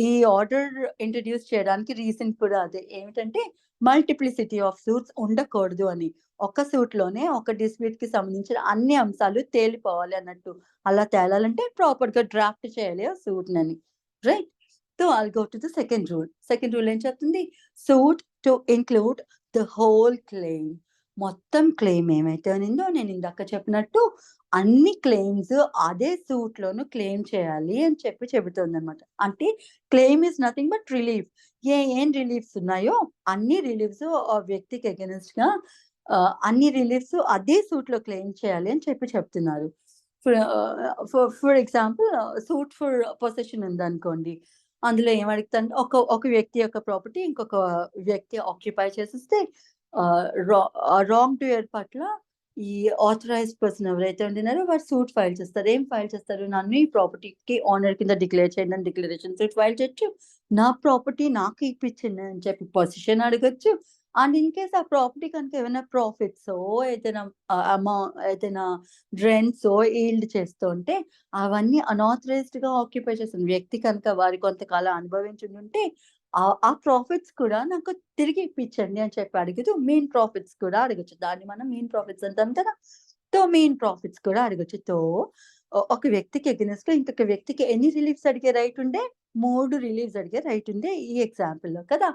A: ఈ ఆర్డర్ ఇంట్రొడ్యూస్ చేయడానికి రీజన్ కూడా అదే. ఏమిటంటే మల్టిప్లిసిటీ ఆఫ్ సూట్స్ ఉండకూడదు అని. ఒక సూట్‌లోనే ఒక డిస్ప్యూట్‌కి సంబంధించిన అన్ని అంశాలు తేలిపోవాలి అన్నట్టు. అలా తేలాలంటే ప్రాపర్‌గా డ్రాఫ్ట్ చేయాలి ఆ సూట్‌నని. Right? So, I'll go to the second rule. Second rule ఏం చెప్తుంది? Suit to include the whole claim. మొత్తం క్లెయిమ్ ఏమైతే ఉన్నిందో నేను ఇందాక చెప్పినట్టు అన్ని క్లెయిమ్స్ అదే సూట్‌లోను క్లెయిమ్ చేయాలి అని చెప్పి చెబుతోందనమాట. అంటే claim is nothing but relief. ఏం రిలీఫ్స్ ఉన్నాయో అన్ని రిలీఫ్స్ ఆ వ్యక్తికి అగైనెస్ట్‌గా అన్ని రిలీఫ్స్ అదే సూట్‌లో క్లెయిమ్ చేయాలి అని చెప్పి చెప్తున్నారు. For example suit for possession ఉందనుకోండి. అందులో ఏం అడుగుతారంటే ఒక వ్యక్తి యొక్క ప్రాపర్టీ ఇంకొక వ్యక్తి ఆక్యుపై చేసేస్తే రాంగ్ డూయర్ పట్ల ఈ ఆథరైజ్డ్ పర్సన్ ఎవరైతే ఉంటున్నారో వారు సూట్ ఫైల్ చేస్తారు. ఏం ఫైల్ చేస్తారు? నన్ను ఈ ప్రాపర్టీకి ఓనర్ కింద డిక్లేర్ చేయండి అని డిక్లరేషన్ సూట్ ఫైల్ చేయొచ్చు. నా ప్రాపర్టీ నాకు ఇప్పించండి అని చెప్పి పొజిషన్ అడగొచ్చు. అండ్ ఇన్ కేస్ ఆ ప్రాపర్టీ కనుక ఏమైనా ప్రాఫిట్సో ఏదైనా ఏదైనా రెంట్సో ఈల్డ్ చేస్తుంటే అవన్నీ అనాథరైజ్డ్‌గా ఆక్యుపై చేసిన వ్యక్తి కనుక వారు కొంతకాలం అనుభవించుండుంటే ఆ ప్రాఫిట్స్ కూడా నాకు తిరిగి ఇప్పించండి అని చెప్పి అడుగుతూ మెయిన్ ప్రాఫిట్స్ కూడా అడగొచ్చు. దాన్ని మనం మెయిన్ ప్రాఫిట్స్ అంటాం కదా! మెయిన్ ప్రాఫిట్స్ కూడా అడగొచ్చు. ఒక వ్యక్తికి అగైనెస్ట్‌గా ఇంకొక వ్యక్తికి ఎన్ని రిలీఫ్స్ అడిగే రైట్ ఉండే? 3 రిలీఫ్స్ అడిగే రైట్ ఉంది ఈ ఎగ్జాంపుల్‌లో కదా!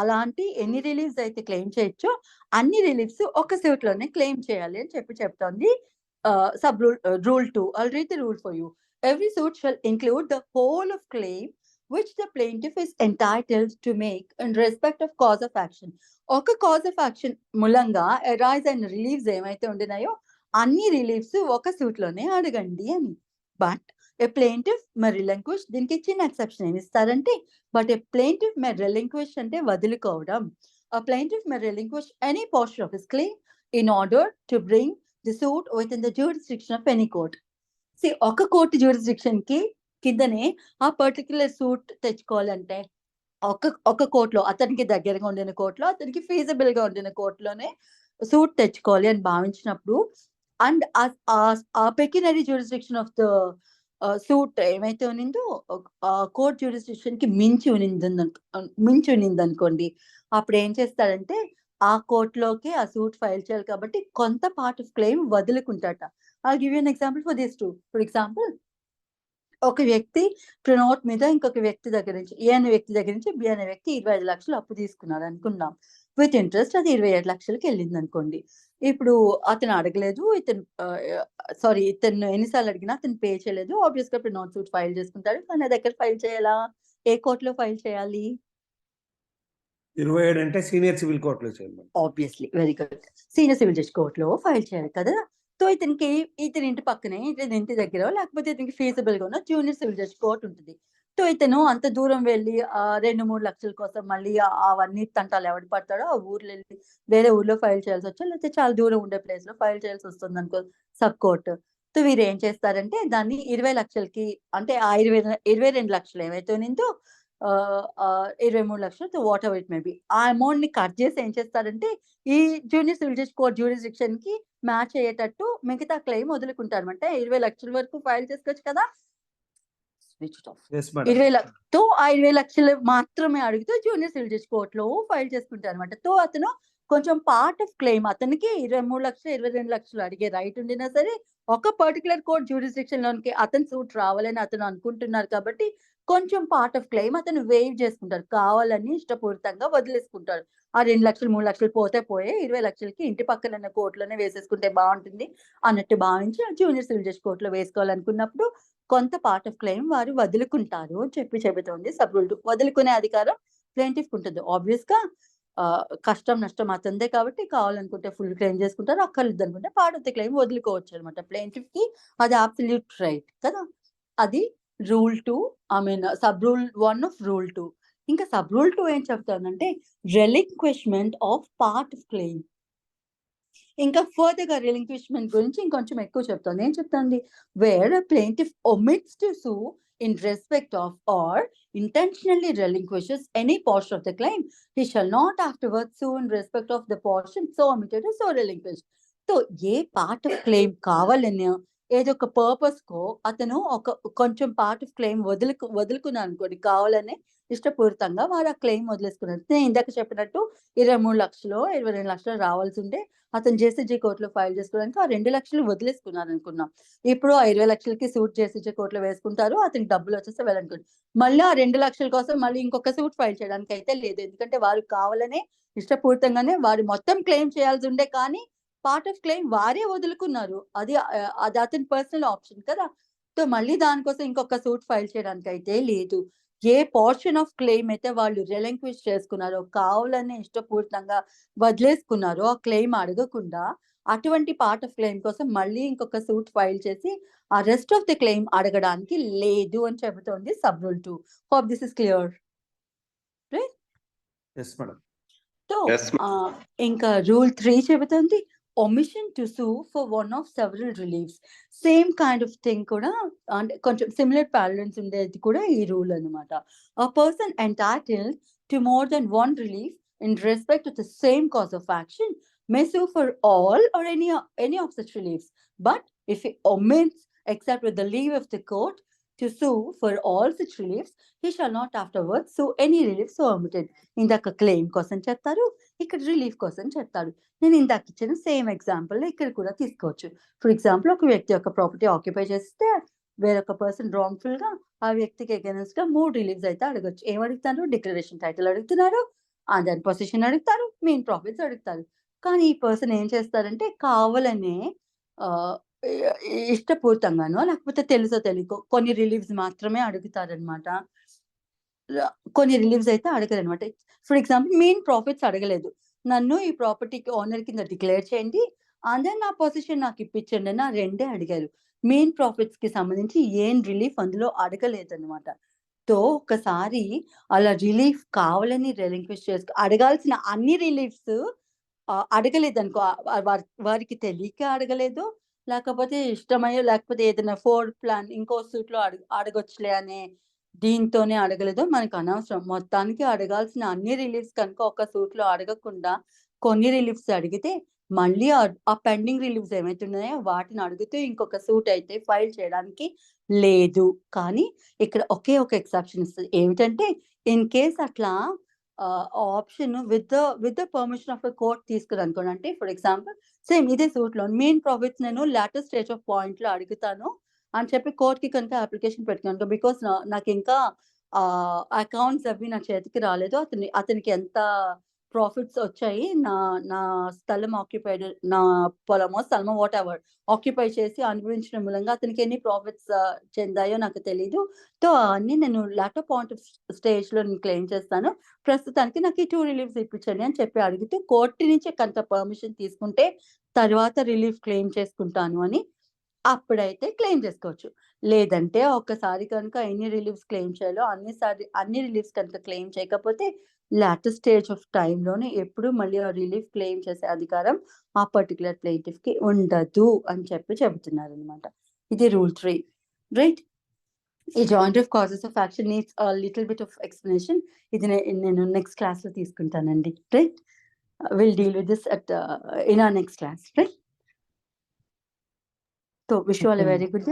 A: అలాంటి ఎన్ని రిలీఫ్స్ అయితే క్లెయిమ్ చేయొచ్చో అన్ని రిలీఫ్స్ ఒక సూట్‌లోనే క్లెయిమ్ చేయాలి అని చెప్పి చెప్తోంది. Rule 2. I'll read the rule for you. Every suit shall include the whole of claim which the plaintiff is entitled to make in respect of cause of action. ఒక cause of action మూలంగా arise అయిన reliefs ఏమైతే ఉండినాయో అన్ని reliefs ఒక సూట్‌లోనే అడగండి అని. But a plaintiff may relinquish దీనికి చిన్న ఎక్సెప్షన్ ఏమిస్తారంటే but a plaintiff may relinquish అంటే వదులుకోవడం. A plaintiff may relinquish any portion of his claim in order to bring the suit within the jurisdiction of any court. ఒక court జ్యూరిస్డిక్షన్‌కి కిందనే ఆ particular suit తెచ్చుకోవాలంటే ఒక కోర్ట్‌లో అతనికి దగ్గరగా ఉండిన కోర్ట్‌లో, అతనికి ఫీజిబుల్‌గా ఉండిన కోర్ట్‌లోనే సూట్ తెచ్చుకోవాలి అని భావించినప్పుడు అండ్ ఆ పెక్యునరీ జ్యూరిస్డిక్షన్ ఆఫ్ ద సూట్ ఏమైతే ఉన్నిందో కోర్ట్ జ్యూరిస్డిక్షన్‌కి మించి ఉన్నిందనుకోండి. అప్పుడు ఏం చేస్తాడంటే ఆ కోర్ట్‌లోకి ఆ సూట్ ఫైల్ చేయాలి కాబట్టి కొంత పార్ట్ ఆఫ్ క్లెయిమ్ వదులుకుంటాట. I'll give you an example for this too. For example ఒక వ్యక్తి నోట్ మీద ఇంకొక వ్యక్తి దగ్గర నుంచి ఏ అనే వ్యక్తి దగ్గర నుంచి బి అనే వ్యక్తి 25,00,000 అప్పు తీసుకున్నాడు అనుకుందాం. విత్ ఇంట్రెస్ట్ అది 27,00,000కి వెళ్ళిందనుకోండి. ఇప్పుడు అతను అడగలేదు. ఇతను ఎన్ని సార్లు అడిగినా అతను పే చేయలేదు. ఆబ్వియస్‌గా ఇప్పుడు నాట్ సూట్ ఫైల్ చేసుకుంటాడు. కానీ అది ఎక్కడ ఫైల్ చేయాలా? ఏ కోర్ట్‌లో ఫైల్ చేయాలి?
C: 27 అంటే సీనియర్ సివిల్ కోర్ట్‌లో చేయాలి.
A: ఆబ్వియస్‌లీ. Very good. Senior civil judge కోర్ట్‌లో ఫైల్ చేయాలి కదా! ఇతని ఇంటి పక్కనే ఇతని ఇంటి దగ్గరో లేకపోతే ఇతనికి ఫీజిబుల్‌గా ఉన్న జూనియర్ సివిల్ జడ్జ్ కోర్ట్ ఉంటది. ఇతను అంత దూరం వెళ్లి 2, 3 లక్షల కోసం మళ్ళీ అవన్నీ తంటాలు ఎవడు పడతాడో ఆ ఊర్లో ఎళ్లి వేరే ఊర్లో ఫైల్ చేయాల్సొచ్చో లేకపోతే చాలా దూరం ఉండే ప్లేస్‌లో ఫైల్ చేయాల్సొస్తుందనుకో సబ్ కోర్ట్. వీరేం చేస్తారంటే దాన్ని 20,00,000కి అంటే ఆ 22,00,000 ఏవైతే ఉన్నిందో 23,00,000 whatever it may be. ఆ అమౌంట్‌ని కట్ చేసి ఏం చేస్తారంటే ఈ జూనియర్ సివిల్ జడ్జ్ కోర్ట్ జ్యూరిస్డిక్షన్‌కి మ్యాచ్ అయ్యేటట్టు మిగతా క్లెయిమ్ వదులుకుంటారన్నమాట. 20,00,000 వరకు ఫైల్ చేసుకోవచ్చు కదా! Switch it off.
C: Yes madam.
A: 20,00,000 మాత్రమే అడుగుతూ జూనియర్ సివిల్ జడ్జ్ కోర్ట్‌లో ఫైల్ చేసుకుంటారన్నమాట. అతను కొంచెం పార్ట్ ఆఫ్ క్లెయిమ్ అతనికి 23,00,000, 22,00,000 అడిగే రైట్ ఉండినా సరే ఒక పర్టిక్యులర్ కోర్ట్ జ్యూరిస్డిక్షన్‌లోనికి అతని సూట్ రావాలని అతను అనుకుంటున్నారు కాబట్టి కొంచెం పార్ట్ ఆఫ్ క్లెయిమ్ అతను వేవ్ చేసుకుంటారు. కావాలని ఇష్టపూరితంగా వదిలేసుకుంటారు. ఆ 2,00,000, 3,00,000 పోతే పోయే 20,00,000కి ఇంటి పక్కన ఉన్న కోర్ట్‌లోనే వేసేసుకుంటే బావుంటుంది అన్నట్టు భావించి జూనియర్ సివిల్ జడ్జ్ కోర్ట్‌లో వేసుకోవాలనుకున్నప్పుడు కొంత పార్ట్ ఆఫ్ క్లెయిమ్ వారు వదులుకుంటారు అని చెబుతోంది సబ్ రూల్ 2. వదులుకునే అధికారం ప్లెయింటిఫ్‌కి ఉంటుంది. ఆబ్వియస్‌గా కష్టం, నష్టం అతనిదే కాబట్టి కావాలనుకుంటే ఫుల్ క్లెయిమ్ చేసుకుంటారు. అక్కర్లేదనుకుంటే పార్ట్ ఆఫ్ ది క్లెయిమ్ వదులుకోవచ్చనమాట. ప్లెయింటిఫ్‌కి అది అబ్సల్యూట్ రైట్ కదా! అది rule 2 sub rule 1 of rule 2. ఇంకా సబ్ రూల్ 2 ఏం చెప్తోందంటే relinquishment of part of claim. ఇంకా ఫర్దర్గా రిలింక్విష్మెంట్ గురించి ఇంకొంచెం ఎక్కువ చెప్తాను. ఏం చెప్తాంది? Where a plaintiff omits to sue in respect of or intentionally relinquishes any portion of the claim, he shall not afterwards sue in respect of the portion so omitted or so relinquished. So A part of claim కావాలని ఏదో ఒక purpose కో అతను కొంచెం part of claim వదులుకున్నాను అనుకోండి, కావాలనే ఇష్టపూరితంగా వారు ఆ claim వదిలేసుకున్నారు. నేను ఇందాక చెప్పినట్టు 23 లక్షలు 22 లక్షలు రావాల్సి ఉంటే అతను జేసీజీ కోర్టులో ఫైల్ చేసుకోవడానికి ఆ 2 లక్షలు వదిలేసుకున్నారు అనుకున్నాం. ఇప్పుడు ఆ 20 లక్షలకి సూట్ జేసీజీ కోర్టులో వేసుకుంటారు, అతనికి డబ్బులు వచ్చేస్తే వెళ్ళనుకోండి. మళ్ళీ ఆ 2 లక్షల కోసం మళ్ళీ ఇంకొక సూట్ ఫైల్ చేయడానికి అయితే లేదు. ఎందుకంటే వారు కావాలనే ఇష్టపూరితంగానే వారు మొత్తం క్లెయిమ్ చేయాల్సి ఉండే, కానీ పార్ట్ ఆఫ్ క్లెయిమ్ వారే వదులుకున్నారు. అది అతని పర్సనల్ ఆప్షన్ కదా. సో మళ్ళీ దానికోసం ఇంకొక సూట్ ఫైల్ చేయడానికి అయితే లేదు. ఏ పోర్షన్ ఆఫ్ క్లెయిమ్ అయితే వాళ్ళు రిలింక్విష్ చేసుకున్నారో, కావాలనే ఇష్టపూరితంగా వదిలేసుకున్నారో ఆ క్లెయిమ్ అడగకుండా, అటువంటి పార్ట్ ఆఫ్ క్లెయిమ్ కోసం మళ్ళీ ఇంకొక సూట్ ఫైల్ చేసి ఆ రెస్ట్ ఆఫ్ ది క్లెయిమ్ అడగడానికి లేదు అని చెబుతోంది sub rule 2. Hope this is clear.
C: Yes, madam.
A: So
B: Yes,
A: ఇంకా రూల్ 3 చెబుతుంది omission to sue for one of several reliefs. Same kind of thing కూడా, అంటే కొంచెం సిమిలర్ ప్యారలెన్స్ ఉండేది కూడా ఈ రూల్ అనమాట. A person entitled to more than one relief in respect of the same cause of action may sue for all or any of such reliefs, but if he omits except with the leave of the court to sue for all such reliefs, he shall not afterwards sue any relief so omitted. ఇందాక claim కోసం చెప్తారు, ఇక్కడ relief కోసం చెప్తాడు. నేను ఇందాక ఇచ్చిన same example ఇక్కడ కూడా తీసుకోవచ్చు. ఫర్ ఎగ్జాంపుల్, ఒక వ్యక్తి యొక్క ప్రాపర్టీ ఆక్యుపై చేస్తే వేరొక పర్సన్ రాంగ్ఫుల్ గా ఆ వ్యక్తికి అగైనెస్ట్ గా 3 రిలీఫ్స్ అయితే అడగచ్చు. ఏం అడుగుతారు? డిక్లరేషన్ టైటిల్ అడుగుతున్నారు, దాని పొజిషన్ అడుగుతారు, మెయిన్ ప్రాఫిట్స్ అడుగుతారు. కానీ ఈ పర్సన్ ఏం చేస్తారంటే కావాలనే ఇష్టపూర్తంగానో లేకపోతే తెలుసో తెలియకో కొన్ని రిలీఫ్స్ మాత్రమే అడుగుతారనమాట. కొన్ని రిలీఫ్స్ అయితే అడగరనమాట. ఫర్ ఎగ్జాంపుల్, మెయిన్ ప్రాఫిట్స్ అడగలేదు. నన్ను ఈ ప్రాపర్టీకి ఓనర్ కింద డిక్లేర్ చేయండి, దెన్ నా పొజిషన్ నాకు ఇప్పించండి అని 2 అడిగారు. మెయిన్ ప్రాఫిట్స్ కి సంబంధించి ఏం రిలీఫ్ అందులో అడగలేదన్నమాట. సో ఒకసారి అలా రిలీఫ్ కావాలని రిలింక్విష్ అడగాల్సిన అన్ని రిలీఫ్స్ అడగలేదనుకో, వారికి తెలియక అడగలేదు, లేకపోతే ఇష్టమయ్యో, లేకపోతే ఏదైనా ఫోర్డ్ ప్లాన్ ఇంకో సూట్ లో అడగొచ్చులే అనే దీంతోనే అడగలేదు, మనకు అనవసరం. మొత్తానికి అడగాల్సిన అన్ని రిలీఫ్స్ కనుక ఒక సూట్ లో అడగకుండా కొన్ని రిలీఫ్స్ అడిగితే మళ్ళీ ఆ పెండింగ్ రిలీఫ్స్ ఏమైతే ఉన్నాయో వాటిని అడుగుతూ ఇంకొక సూట్ అయితే ఫైల్ చేయడానికి లేదు. కానీ ఇక్కడ ఒకే ఒక ఎక్సెప్షన్ ఇస్తుంది. ఏమిటంటే ఇన్ కేస్ అట్లా option with the permission of court తీసుకుని అనుకోండి. అంటే ఫర్ ఎగ్జాంపుల్, సేమ్ ఇదే సూట్ లో మెయిన్ ప్రాఫిట్స్ నేను లాటర్ స్టేజ్ ఆఫ్ పాయింట్ లో అడుగుతాను అని చెప్పి కోర్ట్ కి కనుక అప్లికేషన్ పెట్టుకున్నాను, బికాస్ నాకు ఇంకా అకౌంట్స్ అవి నా చేతికి రాలేదు, అతనికి ఎంత ప్రాఫిట్స్ వచ్చాయి, నా స్థలం ఆక్యుపైడ్, నా పొలమో స్థలమో వాట్ ఎవర్ ఆక్యుపై చేసి అనుభవించడం మూలంగా అతనికి ఎన్ని ప్రాఫిట్స్ చెందాయో నాకు తెలీదు. సో అన్ని నేను లాటర్ పాయింట్ ఆఫ్ స్టేజ్ లో నేను క్లెయిమ్ చేస్తాను, ప్రస్తుతానికి నాకు ఈ 2 రిలీఫ్స్ ఇప్పించండి అని చెప్పి అడిగితే కోర్టు నుంచి కనుక పర్మిషన్ తీసుకుంటే తర్వాత రిలీఫ్ క్లెయిమ్ చేసుకుంటాను అని అప్పుడైతే క్లెయిమ్ చేసుకోవచ్చు. లేదంటే ఒక్కసారి కనుక ఎన్ని రిలీఫ్స్ క్లెయిమ్ చేయాలో అన్ని రిలీఫ్స్ కనుక క్లెయిమ్ చేయకపోతే లాటర్ స్టేజ్ ఆఫ్ టైంలోనే ఎప్పుడు మళ్ళీ ఆ రిలీఫ్ క్లెయిమ్ చేసే అధికారం ఆ పర్టికులర్ ప్లేంటిఫ్ కి ఉండదు అని చెప్పి చెబుతున్నారు అనమాట. ఇది రూల్ 3, రైట్. ఈ joint of causes of action needs little bit of explanation. ఇది నేను నెక్స్ట్ క్లాస్ లో తీసుకుంటానండి, right. Will deal with this in our next class, right. So wish you all a very good day.